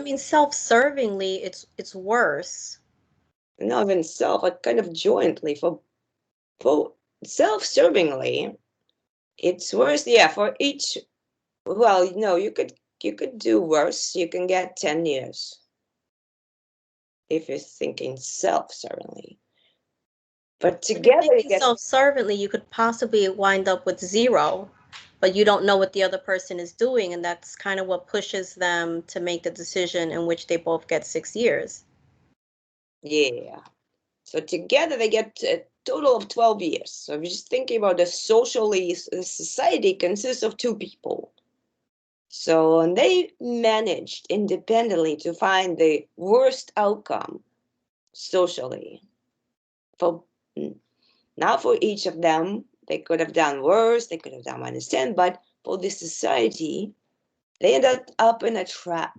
mean, self-servingly, it's worse. Not even self, but kind of jointly for both. Self-servingly, it's worse. Yeah, for each. Well, no, you could do worse. You can get 10 years if you're thinking self-servingly. But together, you get self-servantly, you could possibly wind up with 0, but you don't know what the other person is doing, and that's kind of what pushes them to make the decision in which they both get 6 years. Yeah. So together they get a total of 12 years. So if you're just thinking about the society consists of 2 people. So and they managed independently to find the worst outcome socially. For not for each of them, they could have done worse, they could have done -10, but for the society, they ended up in a trap.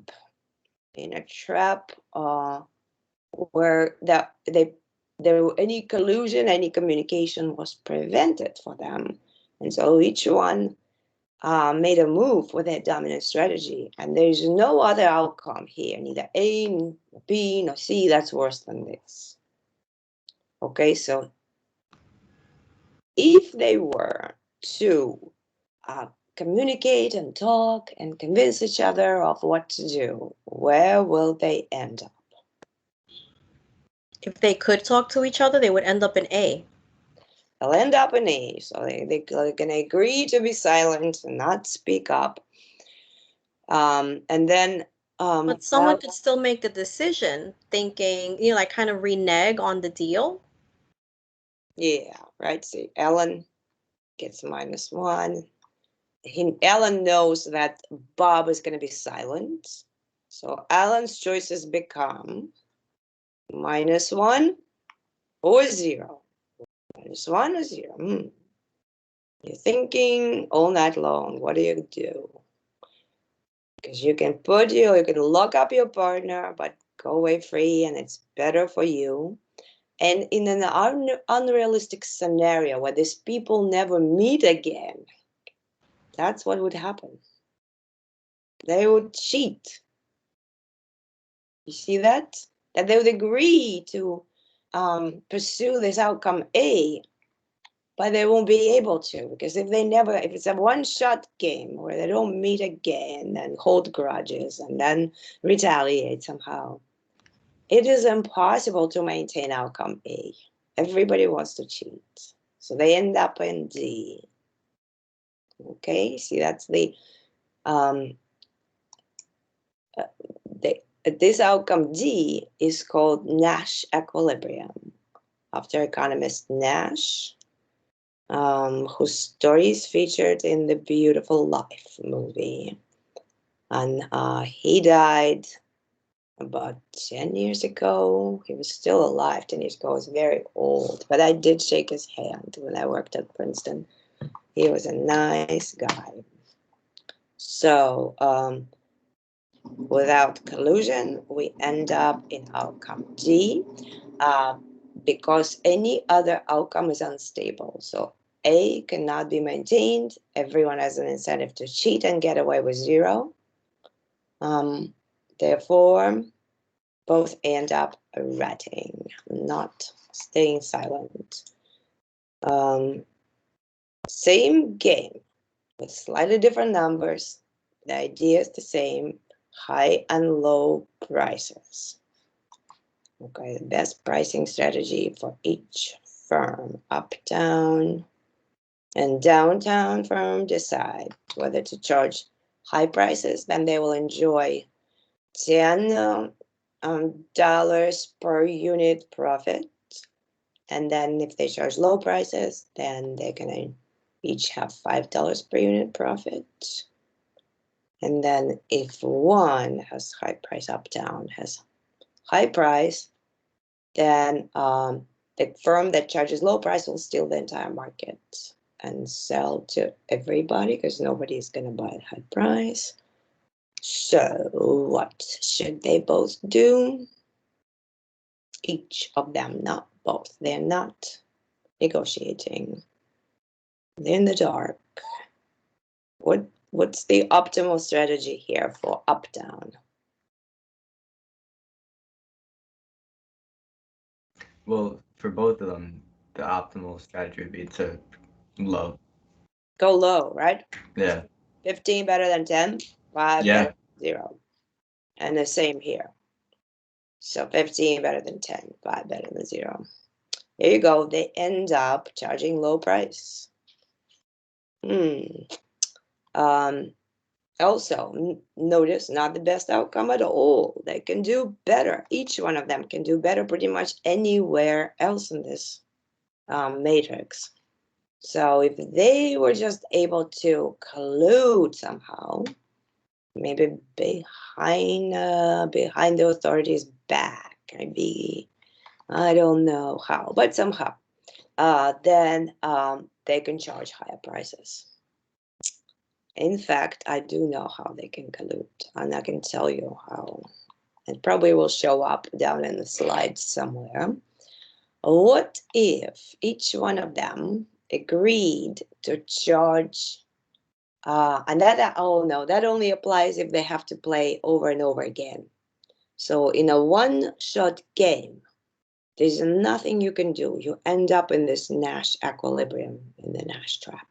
Where any collusion, any communication was prevented for them. And so each one made a move with their dominant strategy. And there's no other outcome here, neither A, B, nor C, that's worse than this. Okay, so if they were to communicate and talk and convince each other of what to do, where will they end up? If they could talk to each other, they would end up in A. They'll end up in A. So they're going to agree to be silent and not speak up. And then. But someone could still make the decision thinking, like kind of renege on the deal. Yeah, right. So Ellen gets -1. Ellen knows that Bob is going to be silent. So Ellen's choices become -1 or 0. -1 or 0. You're thinking all night long, what do you do? Because you can lock up your partner, but go away free, and it's better for you. And in an unrealistic scenario where these people never meet again, that's what would happen. They would cheat. You see that? That they would agree to pursue this outcome A, but they won't be able to, because if it's a one-shot game where they don't meet again and hold grudges and then retaliate somehow, it is impossible to maintain outcome A. Everybody wants to cheat. So they end up in D. Okay, see, that's this outcome D is called Nash equilibrium, after economist Nash, whose story is featured in the Beautiful Life movie. And he died about 10 years ago. He was still alive 10 years ago. He was very old, but I did shake his hand when I worked at Princeton. He was a nice guy. So without collusion, we end up in outcome D, because any other outcome is unstable. So A cannot be maintained. Everyone has an incentive to cheat and get away with zero. Therefore, both end up ratting, not staying silent. Same game with slightly different numbers. The idea is the same, high and low prices. Okay, the best pricing strategy for each firm, uptown and downtown firm, decide whether to charge high prices, then they will enjoy $10 per unit profit. And then if they charge low prices, then they're gonna each have $5 per unit profit. And then if one has high price, uptown has high price, then the firm that charges low price will steal the entire market and sell to everybody, because nobody is going to buy at high price. So what should they both do? Each of them, not both. They're not negotiating. They're in the dark. What's the optimal strategy here for uptown? Well, for both of them, the optimal strategy would be to low. Go low, right? Yeah. 15 better than 10, 5 Yeah. better than 0. And the same here. So 15 better than 10, 5 better than 0. There you go. They end up charging low price. Also, notice not the best outcome at all. They can do better. Each one of them can do better pretty much anywhere else in this matrix. So if they were just able to collude somehow, maybe behind the authorities' back, maybe, I don't know how, but somehow, then they can charge higher prices. In fact, I do know how they can collude, and I can tell you how. It probably will show up down in the slides somewhere. What if each one of them agreed to charge, and that, oh no, that only applies if they have to play over and over again. So in a one-shot game, there's nothing you can do. You end up in this Nash equilibrium, in the Nash trap.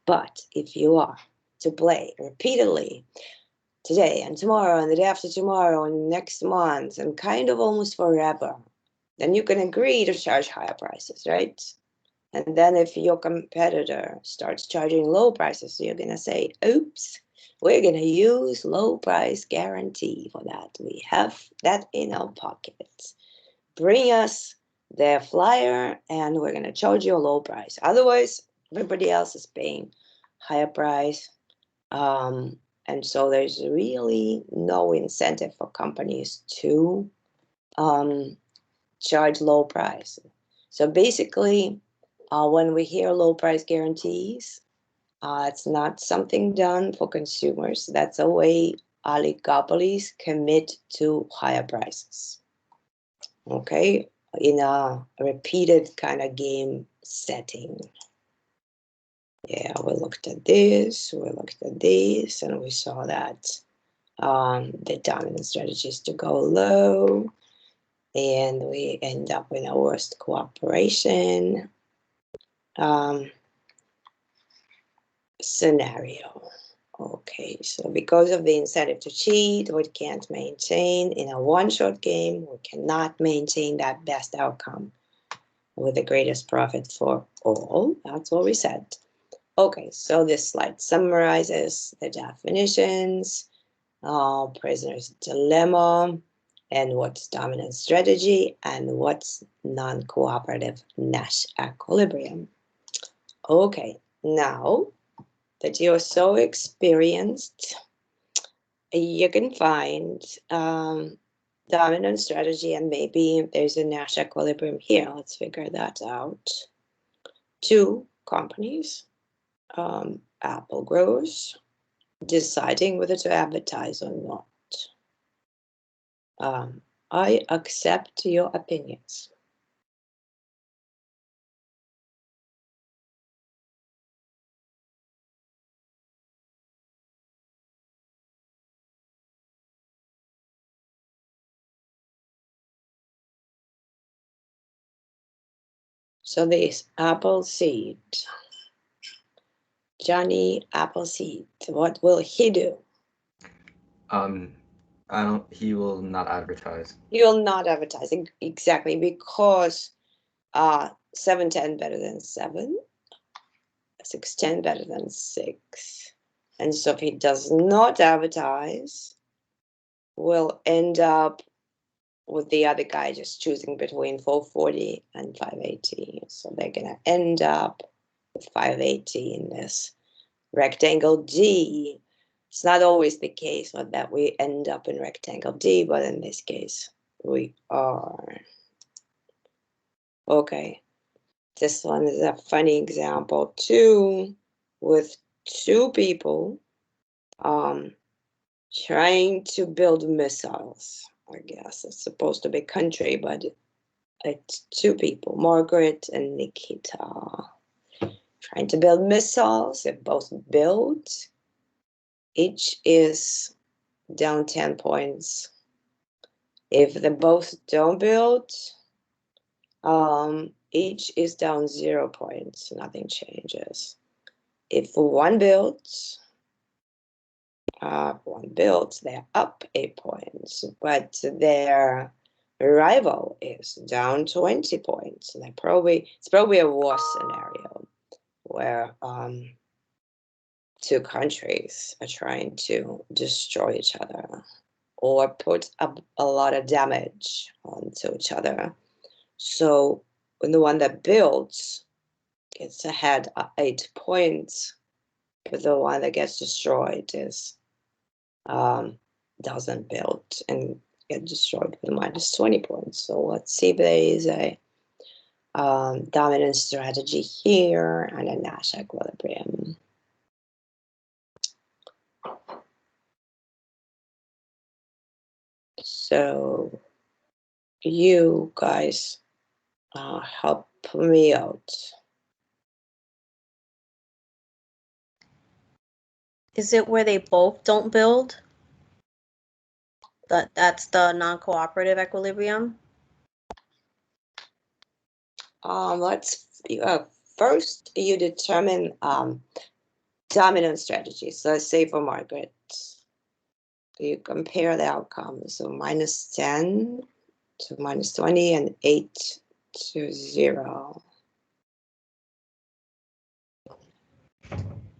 But if you are to play repeatedly, today and tomorrow and the day after tomorrow and next month and kind of almost forever, then you can agree to charge higher prices, right? And then if your competitor starts charging low prices, you're going to say, oops, we're going to use low price guarantee for that. We have that in our pockets. Bring us their flyer and we're going to charge you a low price. Otherwise, everybody else is paying higher price. And so there's really no incentive for companies to charge low price. So basically, when we hear low price guarantees, it's not something done for consumers. That's a way oligopolies commit to higher prices. Okay, in a repeated kind of game setting. Yeah, we looked at this, and we saw that the dominant strategy is to go low, and we end up in a worst cooperation scenario. Okay, so because of the incentive to cheat, we can't maintain in a one-shot game, we cannot maintain that best outcome. with the greatest profit for all. That's what we said. Okay, so this slide summarizes the definitions, prisoner's dilemma, and what's dominant strategy, and what's non-cooperative Nash equilibrium. Okay, now that you're so experienced, you can find dominant strategy, and maybe there's a Nash equilibrium here. Let's figure that out. Two companies, Apple growers, deciding whether to advertise or not. I accept your opinions. So this Appleseed, Johnny Appleseed, what will he do? He will not advertise. He will not advertise, exactly, because 710 better than 7, 610 better than 6. And so if he does not advertise, we'll end up with the other guy just choosing between 440 and 580. So they're going to end up with 580 in this rectangle D. It's not always the case that we end up in rectangle D, but in this case, we are. Okay, this one is a funny example too, with two people trying to build missiles. I guess it's supposed to be country, but it's two people, Margaret and Nikita, trying to build missiles. They both built. Each is down 10 points. If they both don't build, each is down 0 points. Nothing changes. If one builds, they're up 8 points, but their rival is down 20 points. And it's probably a war scenario where two countries are trying to destroy each other or put a lot of damage onto each other. So when the one that builds gets ahead 8 points, but the one that gets destroyed is doesn't build and get destroyed with minus 20 points. So let's see if there is a dominant strategy here and a Nash equilibrium. So you guys help me out. Is it where they both don't build? That's the non-cooperative equilibrium? First you determine dominant strategy. So let's say for Margaret, you compare the outcomes. So minus 10 to minus 20 and 8 to 0.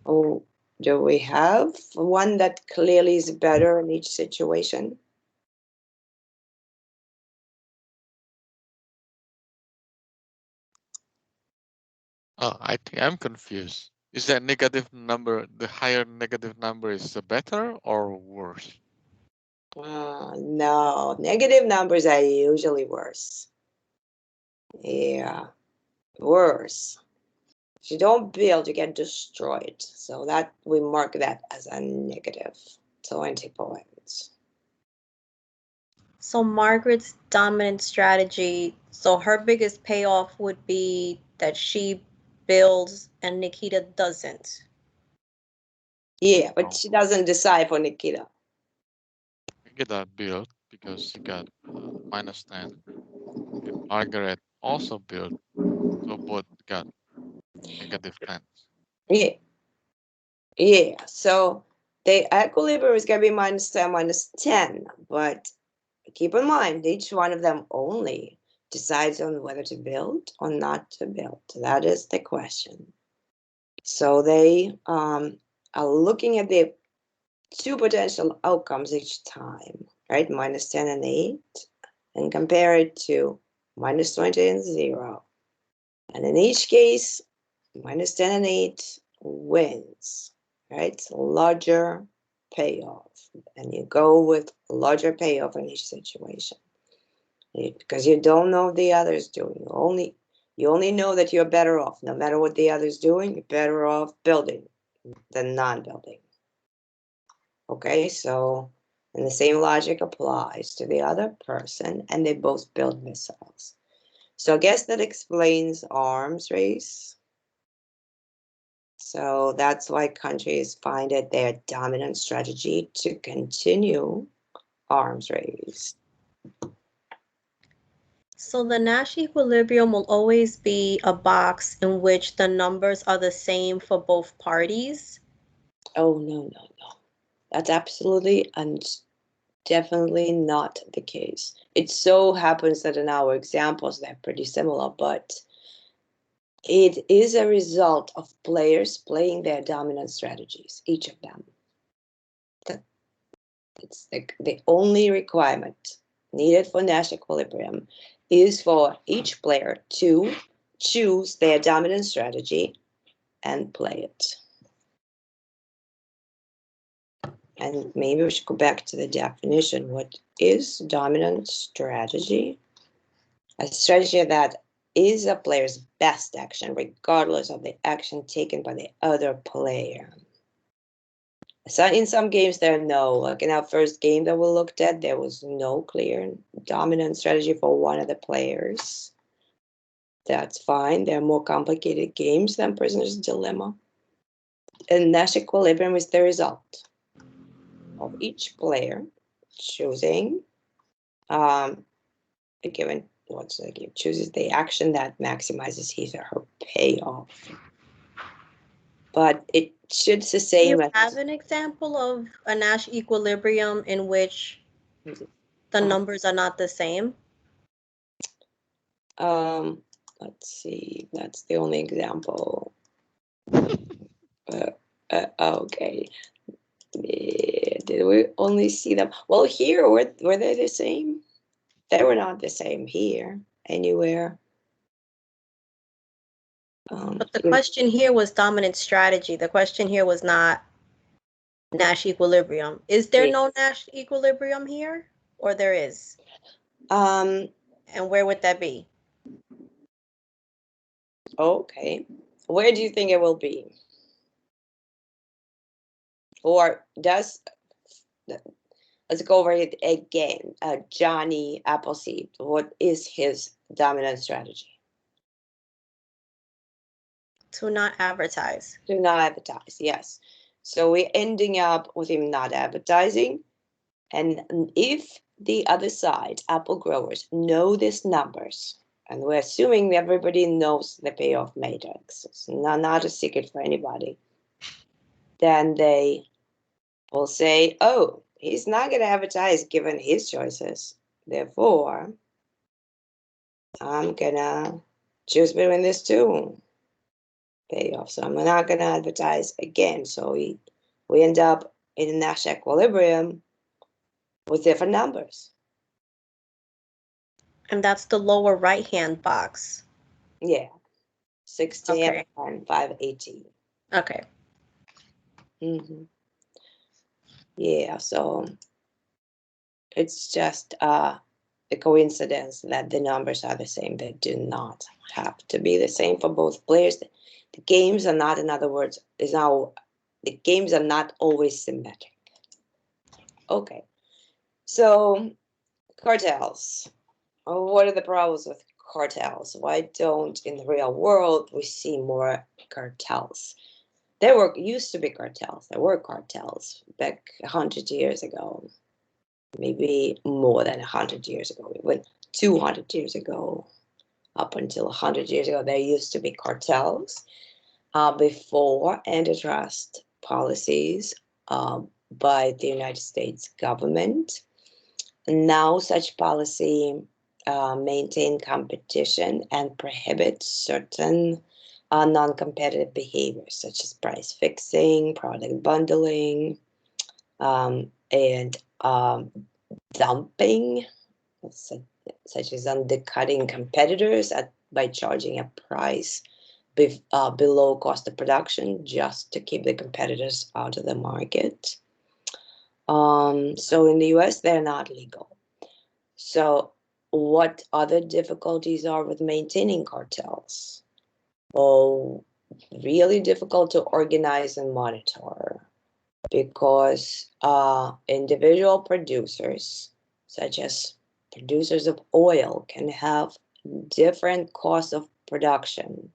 Oh, do we have one that clearly is better in each situation? Oh, I think I'm confused. Is that negative number, the higher negative number is better or worse? No, negative numbers are usually worse. Yeah, worse. If you don't build, you get destroyed. So that we mark that as a negative 20 points. So Margaret's dominant strategy, so her biggest payoff would be that she builds and Nikita doesn't. Yeah, but she doesn't decide for Nikita. Nikita built because she got minus 10. And Margaret also built, so both got negative 10. Yeah. Yeah. So the equilibrium is going to be minus 10, but keep in mind, each one of them only decides on whether to build or not to build. That is the question. So they are looking at the two potential outcomes each time, right? Minus 10 and 8, and compare it to minus 20 and 0. And in each case, minus 10 and 8 wins, right? It's a larger payoff. And you go with a larger payoff in each situation. Because you don't know what the other's doing. You only know that you're better off. No matter what the other's doing, you're better off building than non-building. Okay, so, and the same logic applies to the other person, and they both build missiles. So I guess that explains arms race. So that's why countries find it their dominant strategy to continue arms race. So the Nash equilibrium will always be a box in which the numbers are the same for both parties? Oh, no. That's absolutely and definitely not the case. It so happens that in our examples, they're pretty similar, but it is a result of players playing their dominant strategies, each of them. It's the only requirement needed for Nash equilibrium is for each player to choose their dominant strategy and play it. And maybe we should go back to the definition. What is dominant strategy? A strategy that is a player's best action, regardless of the action taken by the other player. So in some games, there are no, like in our first game that we looked at, there was no clear dominant strategy for one of the players. That's fine. They're more complicated games than Prisoner's Dilemma. And Nash equilibrium is the result of each player choosing a given chooses the action that maximizes his or her payoff. But it should the same. Do you have an example of a Nash equilibrium in which the numbers are not the same? Let's see. That's the only example. Okay. Did we only see them? Well, here, were they the same? They were not the same here, anywhere. But the question here was dominant strategy. The question here was not Nash equilibrium. Is there no Nash equilibrium here? Or there is? And where would that be? Okay. Where do you think it will be? Or let's go over it again. Johnny Appleseed, what is his dominant strategy? To not advertise. To not advertise, yes. So we're ending up with him not advertising. And if the other side, Apple growers, know these numbers, and we're assuming everybody knows the payoff matrix, it's not a secret for anybody, then they will say, oh, he's not going to advertise given his choices. Therefore, I'm going to choose between these two payoffs. So I'm not going to advertise again. So we end up in a Nash equilibrium with different numbers. And that's the lower right-hand box. Yeah. 16 Okay. and 518. Okay. Yeah, so it's just a coincidence that the numbers are the same. They do not have to be the same for both players. The games are not, in other words, the games are not always symmetric. Okay, so cartels. What are the problems with cartels? Why don't in the real world we see more cartels? There used to be cartels. There were cartels back 100 years ago, maybe more than 100 years ago, even 200 years ago, up until 100 years ago, there used to be cartels before antitrust policies by the United States government. Now such policy maintain competition and prohibit certain non-competitive behaviors such as price fixing, product bundling, and dumping, such as undercutting competitors by charging a price below cost of production just to keep the competitors out of the market. So in the US, they're not legal. So what other difficulties are with maintaining cartels? Oh, really difficult to organize and monitor because individual producers, such as producers of oil, can have different costs of production.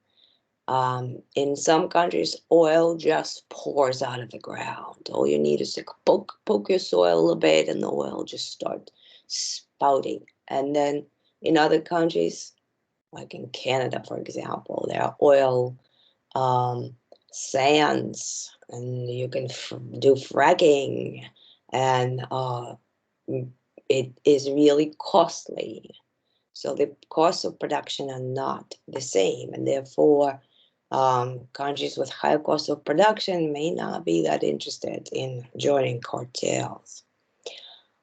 In some countries, oil just pours out of the ground. All you need is to poke your soil a little bit and the oil just starts spouting. And then in other countries, like in Canada, for example, there are oil sands and you can do fracking, and it is really costly. So the costs of production are not the same, and therefore countries with higher cost of production may not be that interested in joining cartels.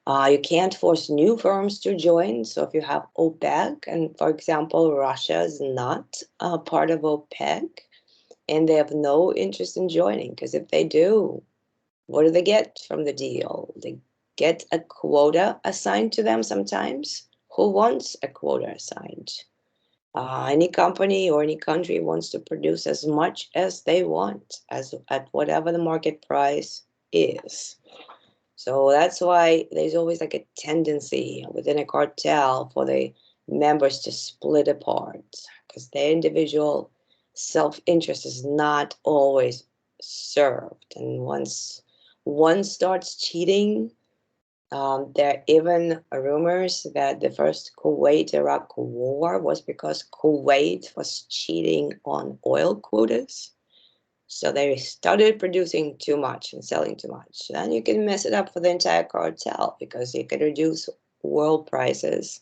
You can't force new firms to join. So if you have OPEC, and for example, Russia is not part of OPEC, and they have no interest in joining, because if they do, what do they get from the deal? They get a quota assigned to them sometimes. Who wants a quota assigned? Any company or any country wants to produce as much as they want, at whatever the market price is. So that's why there's always like a tendency within a cartel for the members to split apart, because their individual self-interest is not always served. And once one starts cheating, there are even rumors that the first Kuwait-Iraq war was because Kuwait was cheating on oil quotas. So they started producing too much and selling too much. Then you can mess it up for the entire cartel, because you can reduce world prices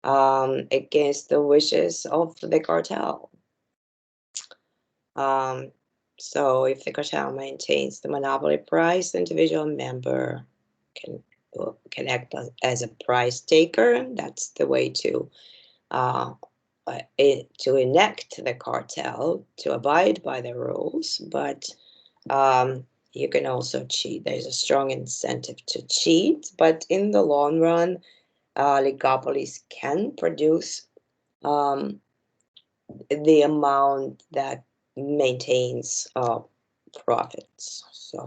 against the wishes of the cartel. So if the cartel maintains the monopoly price, the individual member can act as a price taker. That's the way to enact the cartel, to abide by the rules. But you can also cheat. There's a strong incentive to cheat, but in the long run, oligopolies can produce the amount that maintains profits, so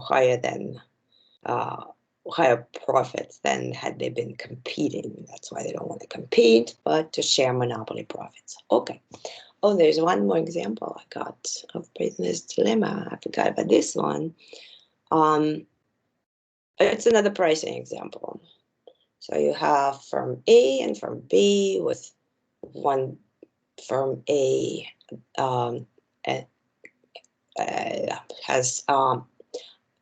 higher profits than had they been competing. That's why they don't want to compete, but to share monopoly profits. Okay. Oh, there's one more example I got of Prisoner's Dilemma. I forgot about this one. It's another pricing example. So you have firm A and firm B, with one firm A has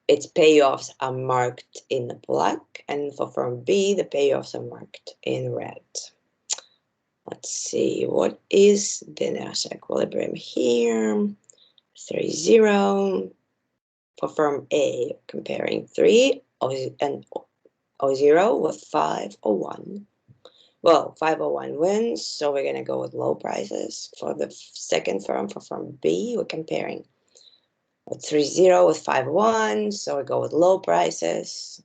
its payoffs are marked in black, and for firm B, the payoffs are marked in red. Let's see, what is the Nash equilibrium here? 3, 0. For firm A, comparing 3 and 0 with 5 or 1. Well, 5 or 1 wins, so we're going to go with low prices. For the second firm, for firm B, we're comparing 3, 0 with 5 or 1, so we go with low prices.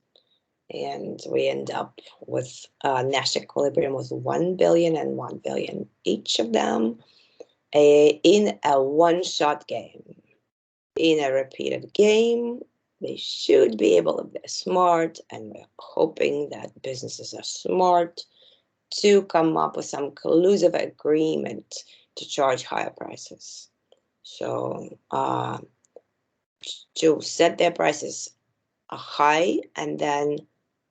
And we end up with Nash equilibrium with 1 billion and 1 billion, each of them, in a one-shot game. In a repeated game, they should be able, if they're smart, and we're hoping that businesses are smart, to come up with some collusive agreement to charge higher prices. So to set their prices high and then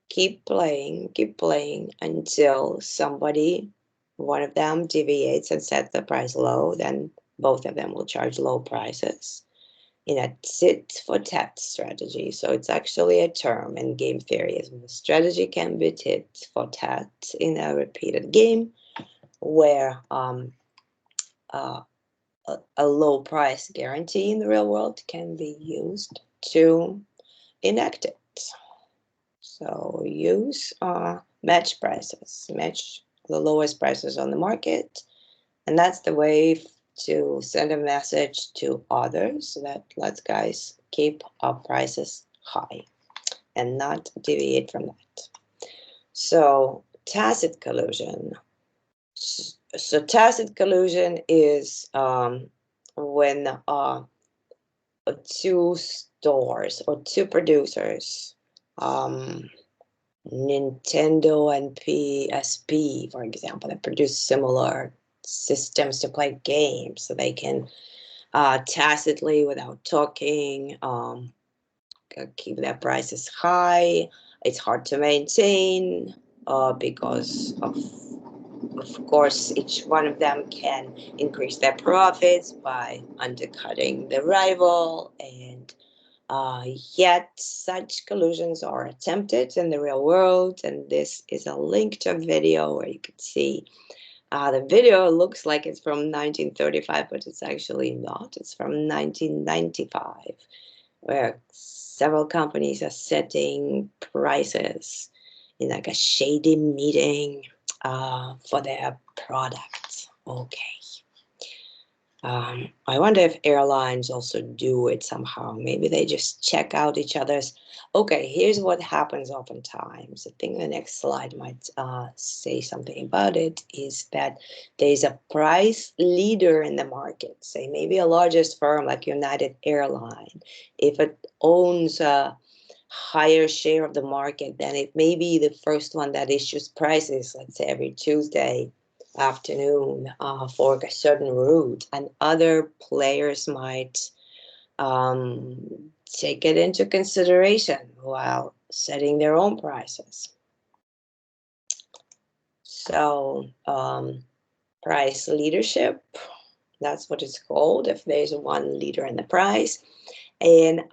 keep playing until somebody, one of them, deviates and sets the price low, then both of them will charge low prices in a tit-for-tat strategy. So it's actually a term in game theory. The strategy can be tit-for-tat in a repeated game, where a low price guarantee in the real world can be used to enact it. So use match prices, match the lowest prices on the market. And that's the way to send a message to others that let's guys keep our prices high and not deviate from that. So tacit collusion. So tacit collusion is when two stores or two producers, Nintendo and PSP, for example, that produce similar systems to play games, so they can tacitly, without talking, keep their prices high. It's hard to maintain because of course, each one of them can increase their profits by undercutting the rival, and yet such collusions are attempted in the real world. And this is a link to a video where you can see the video looks like it's from 1935, but it's actually not. It's from 1995, where several companies are setting prices in like a shady meeting for their products. Okay. I wonder if airlines also do it somehow. Maybe they just check out each other's. Okay, here's what happens oftentimes. I think the next slide might say something about it, is that there's a price leader in the market. Say maybe a largest firm like United Airlines. If it owns a higher share of the market, then it may be the first one that issues prices, let's say every Tuesday afternoon for a certain route, and other players might take it into consideration while setting their own prices. So price leadership, that's what it's called if there's one leader in the price. And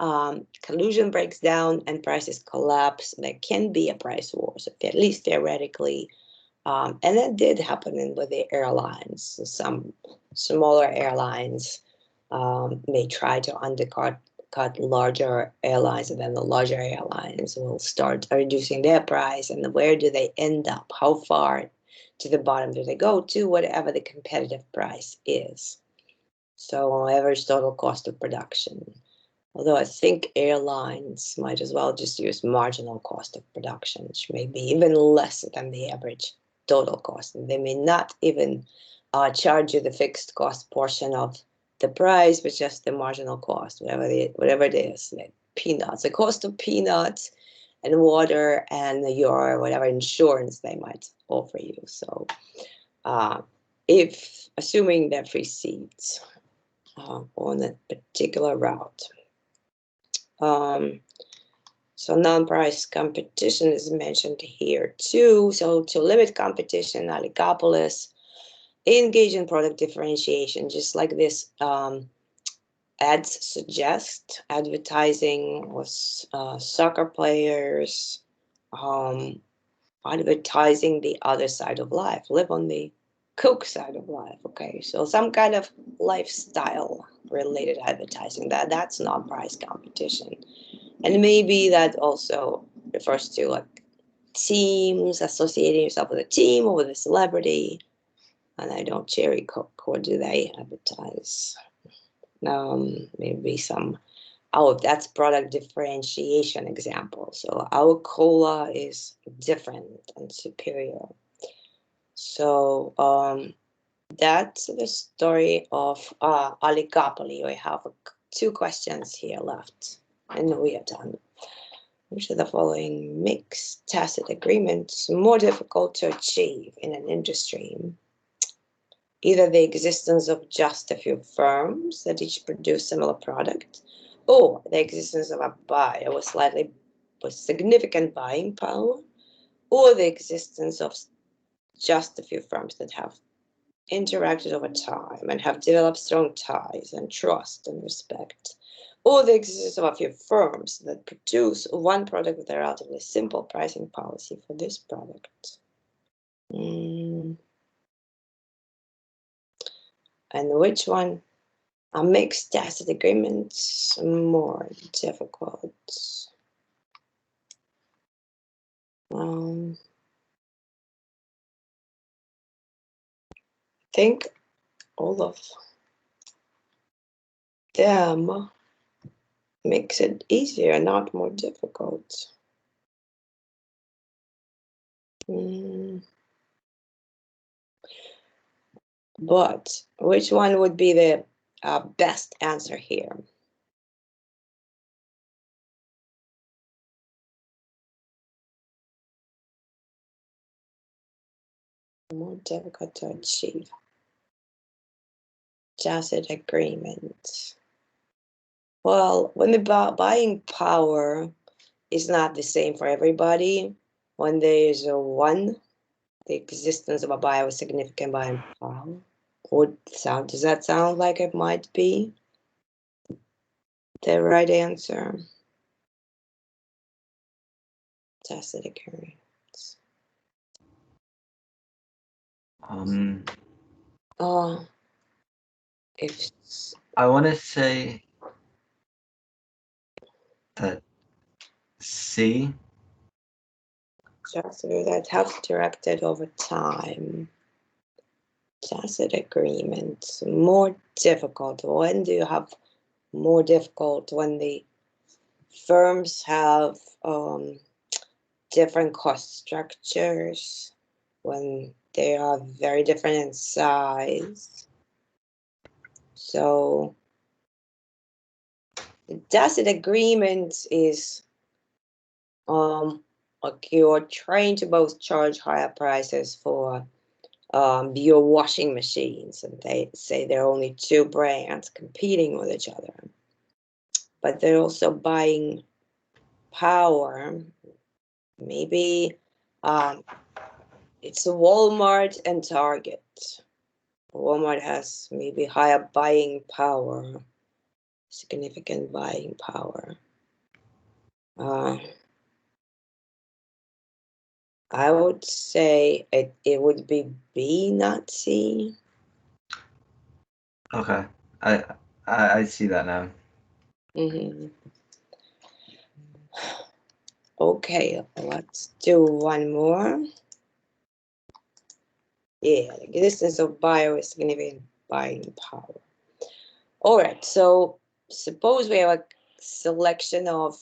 collusion breaks down and prices collapse, there can be a price war, so at least theoretically. And that did happen with the airlines. Some smaller airlines may try to undercut larger airlines, and then the larger airlines will start reducing their price. And where do they end up? How far to the bottom do they go to? Whatever the competitive price is. So average total cost of production. Although I think airlines might as well just use marginal cost of production, which may be even less than the average total cost. And they may not even charge you the fixed cost portion of the price, but just the marginal cost, whatever it is, like peanuts, the cost of peanuts and water and your whatever insurance they might offer you. So if assuming they're free seats on a particular route. So non-price competition is mentioned here too. So to limit competition, oligopolists engage in product differentiation, just like this ads suggest. Advertising with soccer players, advertising the other side of life, live on the Coke side of life. Okay, so some kind of lifestyle related advertising, that's not price competition. And maybe that also refers to like teams, associating yourself with a team or with a celebrity. And I don't cherry cook. What do they advertise? Maybe some, that's product differentiation example. So our cola is different and superior. So that's the story of oligopoly. We have 2 questions here left, and we are done. Which of the following makes tacit agreements more difficult to achieve in an industry? Either the existence of just a few firms that each produce similar product, or the existence of a buyer with significant buying power, or the existence of just a few firms that have interacted over time and have developed strong ties and trust and respect, or the existence of a few firms that produce one product with a relatively simple pricing policy for this product. And which one makes tacit agreements more difficult? I think all of them makes it easier, not more difficult. But which one would be the best answer here? More difficult to achieve. Tacit agreement. Well, when the buying power is not the same for everybody, when there is a one, the existence of a buyer with significant buying power does that sound like it might be the right answer? Tacit agreement. If I want to say that C. just that have directed over time. Tacit agreements more difficult. When do you have more difficult? When the firms have different cost structures, when they are very different in size. So the tacit agreement is like you're trying to both charge higher prices for your washing machines, and they say there are only two brands competing with each other, but they're also buying power. Maybe it's Walmart and Target. Walmart has maybe higher buying power, significant buying power. I would say it would be B, not C. Okay, I see that now. Okay, let's do one more. Yeah, the existence of buyer with significant buying power. All right, so suppose we have a selection of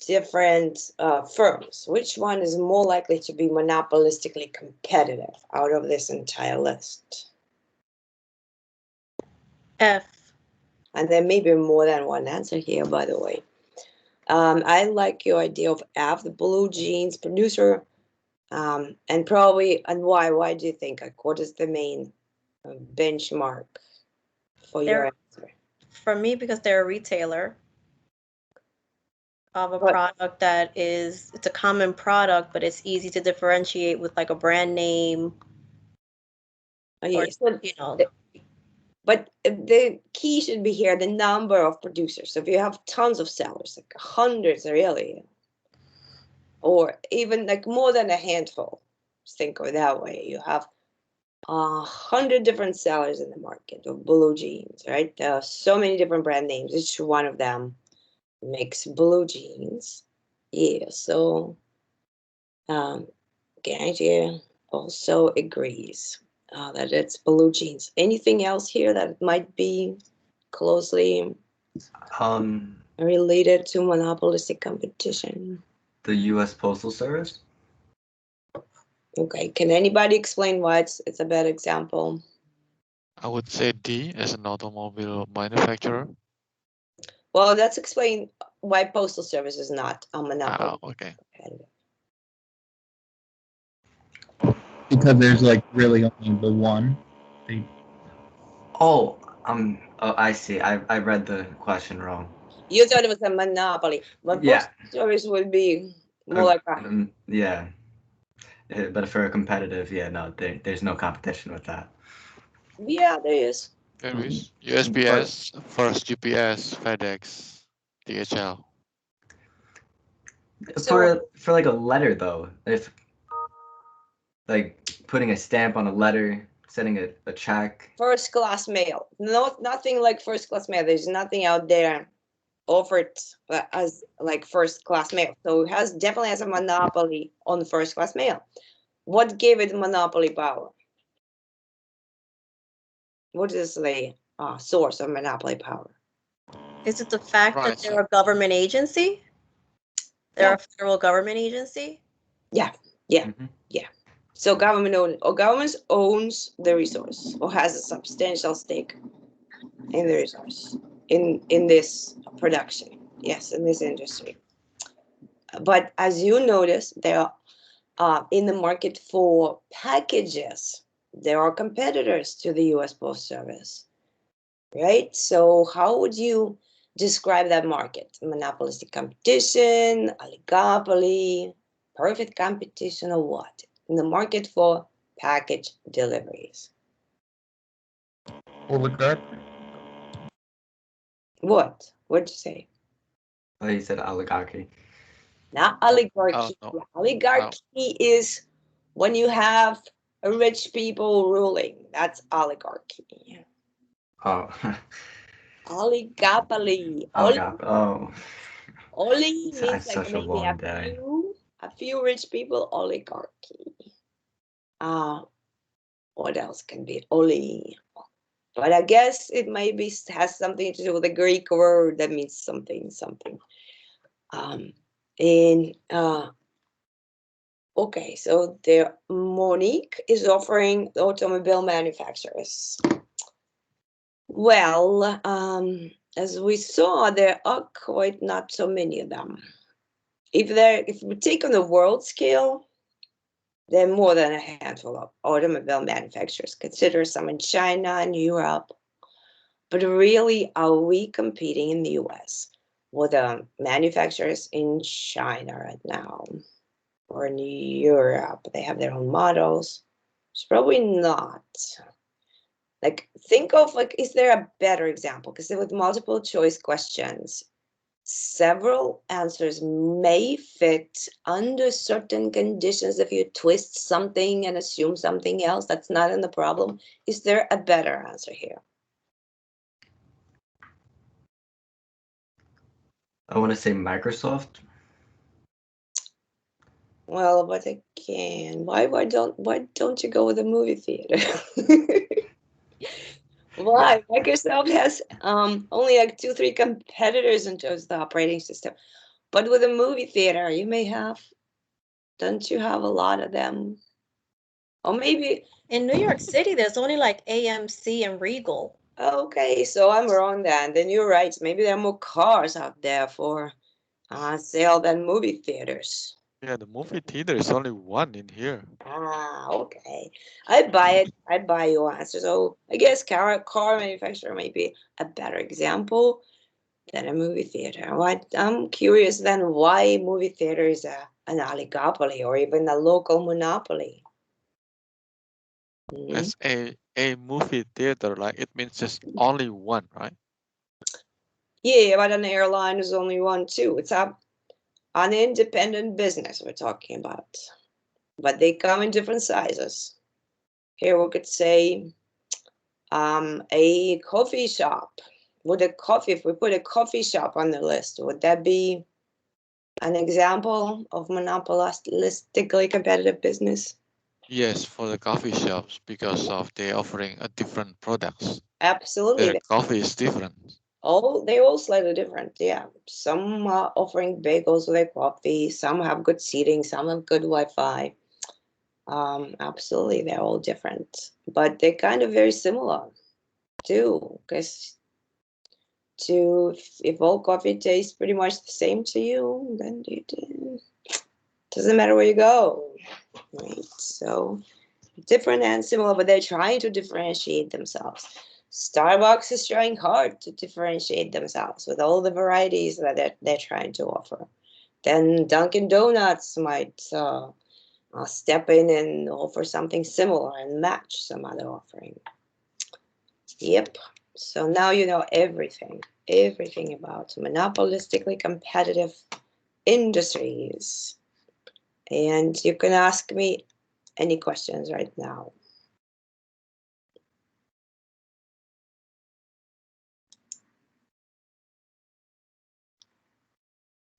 different firms. Which one is more likely to be monopolistically competitive out of this entire list? F. And there may be more than one answer here, by the way. I like your idea of F, the blue jeans producer, and probably, and why? Why do you think? Like, what is the main benchmark for your answer? For me, because they're a retailer of a product that it's a common product, but it's easy to differentiate with like a brand name. Okay, so, but the key should be here, the number of producers. So if you have tons of sellers, like hundreds really, or even like more than a handful, think of it that way. You have 100 different sellers in the market of blue jeans, right? There are so many different brand names. Each one of them makes blue jeans. Yeah, so Gangia also agrees that it's blue jeans. Anything else here that might be closely related to monopolistic competition? The U.S. Postal Service. Okay, can anybody explain why it's a bad example? I would say D as an automobile manufacturer. Well, let's explain why Postal Service is not a monopoly. Okay. Because there's like really only the one. I see. I read the question wrong. You thought it was a monopoly, but Postal Service would be more like a... Yeah. But for a competitive, no, there's no competition with that. Yeah, there is. There is USPS, First GPS, FedEx, DHL. For like a letter though, if like putting a stamp on a letter, sending a check. First class mail. No, nothing like first class mail. There's nothing out there offered as like first class mail. So it definitely has a monopoly on first class mail. What gave it monopoly power? What is the source of monopoly power? Is it the fact that they're a government agency? They're a federal government agency? Yeah. So government owns the resource or has a substantial stake in the resource in this production. Yes, in this industry. But as you notice, there are in the market for packages, there are competitors to the U.S. Postal Service, right? So how would you describe that market? Monopolistic competition, oligopoly, perfect competition, or what? In the market for package deliveries. Oligarch. What? What'd you say? Oh, you said oligarchy. Not oligarchy. no. Oligarchy is when you have rich people ruling. That's oligarchy. Oh. Oligopoly. Oh. Oli It's means like such a maybe long day. a few rich people. Oligarchy. What else can be oli? But I guess it maybe has something to do with a Greek word that means something. Okay, so Monique is offering automobile manufacturers. Well, as we saw, there are quite not so many of them. If we take on the world scale, there are more than a handful of automobile manufacturers. Consider some in China and Europe. But really, are we competing in the US with the manufacturers in China right now? Or in Europe? They have their own models. It's probably not. Like, think of, like, is there a better example? Because with multiple choice questions, several answers may fit under certain conditions. If you twist something and assume something else, that's not in the problem. Is there a better answer here? I want to say Microsoft. Well, but again, why don't you go with a movie theater? Why? Microsoft has only like 2-3 competitors in terms of the operating system. But with a movie theater, you may have, don't you have a lot of them? Or maybe In New York City, there's only like AMC and Regal. okay, so I'm wrong then. Then you're right. Maybe there are more cars out there for sale than movie theaters. Yeah, the movie theater is only one in here. Okay. I buy it. I buy your answer. So I guess car manufacturer may be a better example than a movie theater. I'm curious then why movie theater is an oligopoly or even a local monopoly. As a movie theater, like it means just only one, right? Yeah, but an airline is only one too. It's an independent business we're talking about. But they come in different sizes. Here we could say a coffee shop. If we put a coffee shop on the list, would that be an example of monopolistically competitive business? Yes, for the coffee shops because of they offering a different products. Absolutely. Their coffee is different. They're all slightly different. Yeah, some are offering bagels with their coffee. Some have good seating. Some have good Wi-Fi. Absolutely, they're all different, but they're kind of very similar too. Because if all coffee tastes pretty much the same to you, then it doesn't matter where you go, right? So different and similar, but they're trying to differentiate themselves. Starbucks is trying hard to differentiate themselves with all the varieties that they're trying to offer. Then Dunkin' Donuts might step in and offer something similar and match some other offering. Yep. So now you know everything about monopolistically competitive industries. And you can ask me Any questions right now?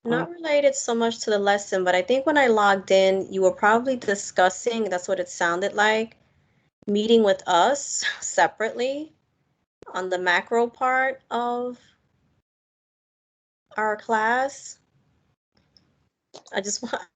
Not related so much to the lesson, but I think when I logged in, you were probably discussing, that's what it sounded like, meeting with us separately on the macro part of our class. I just want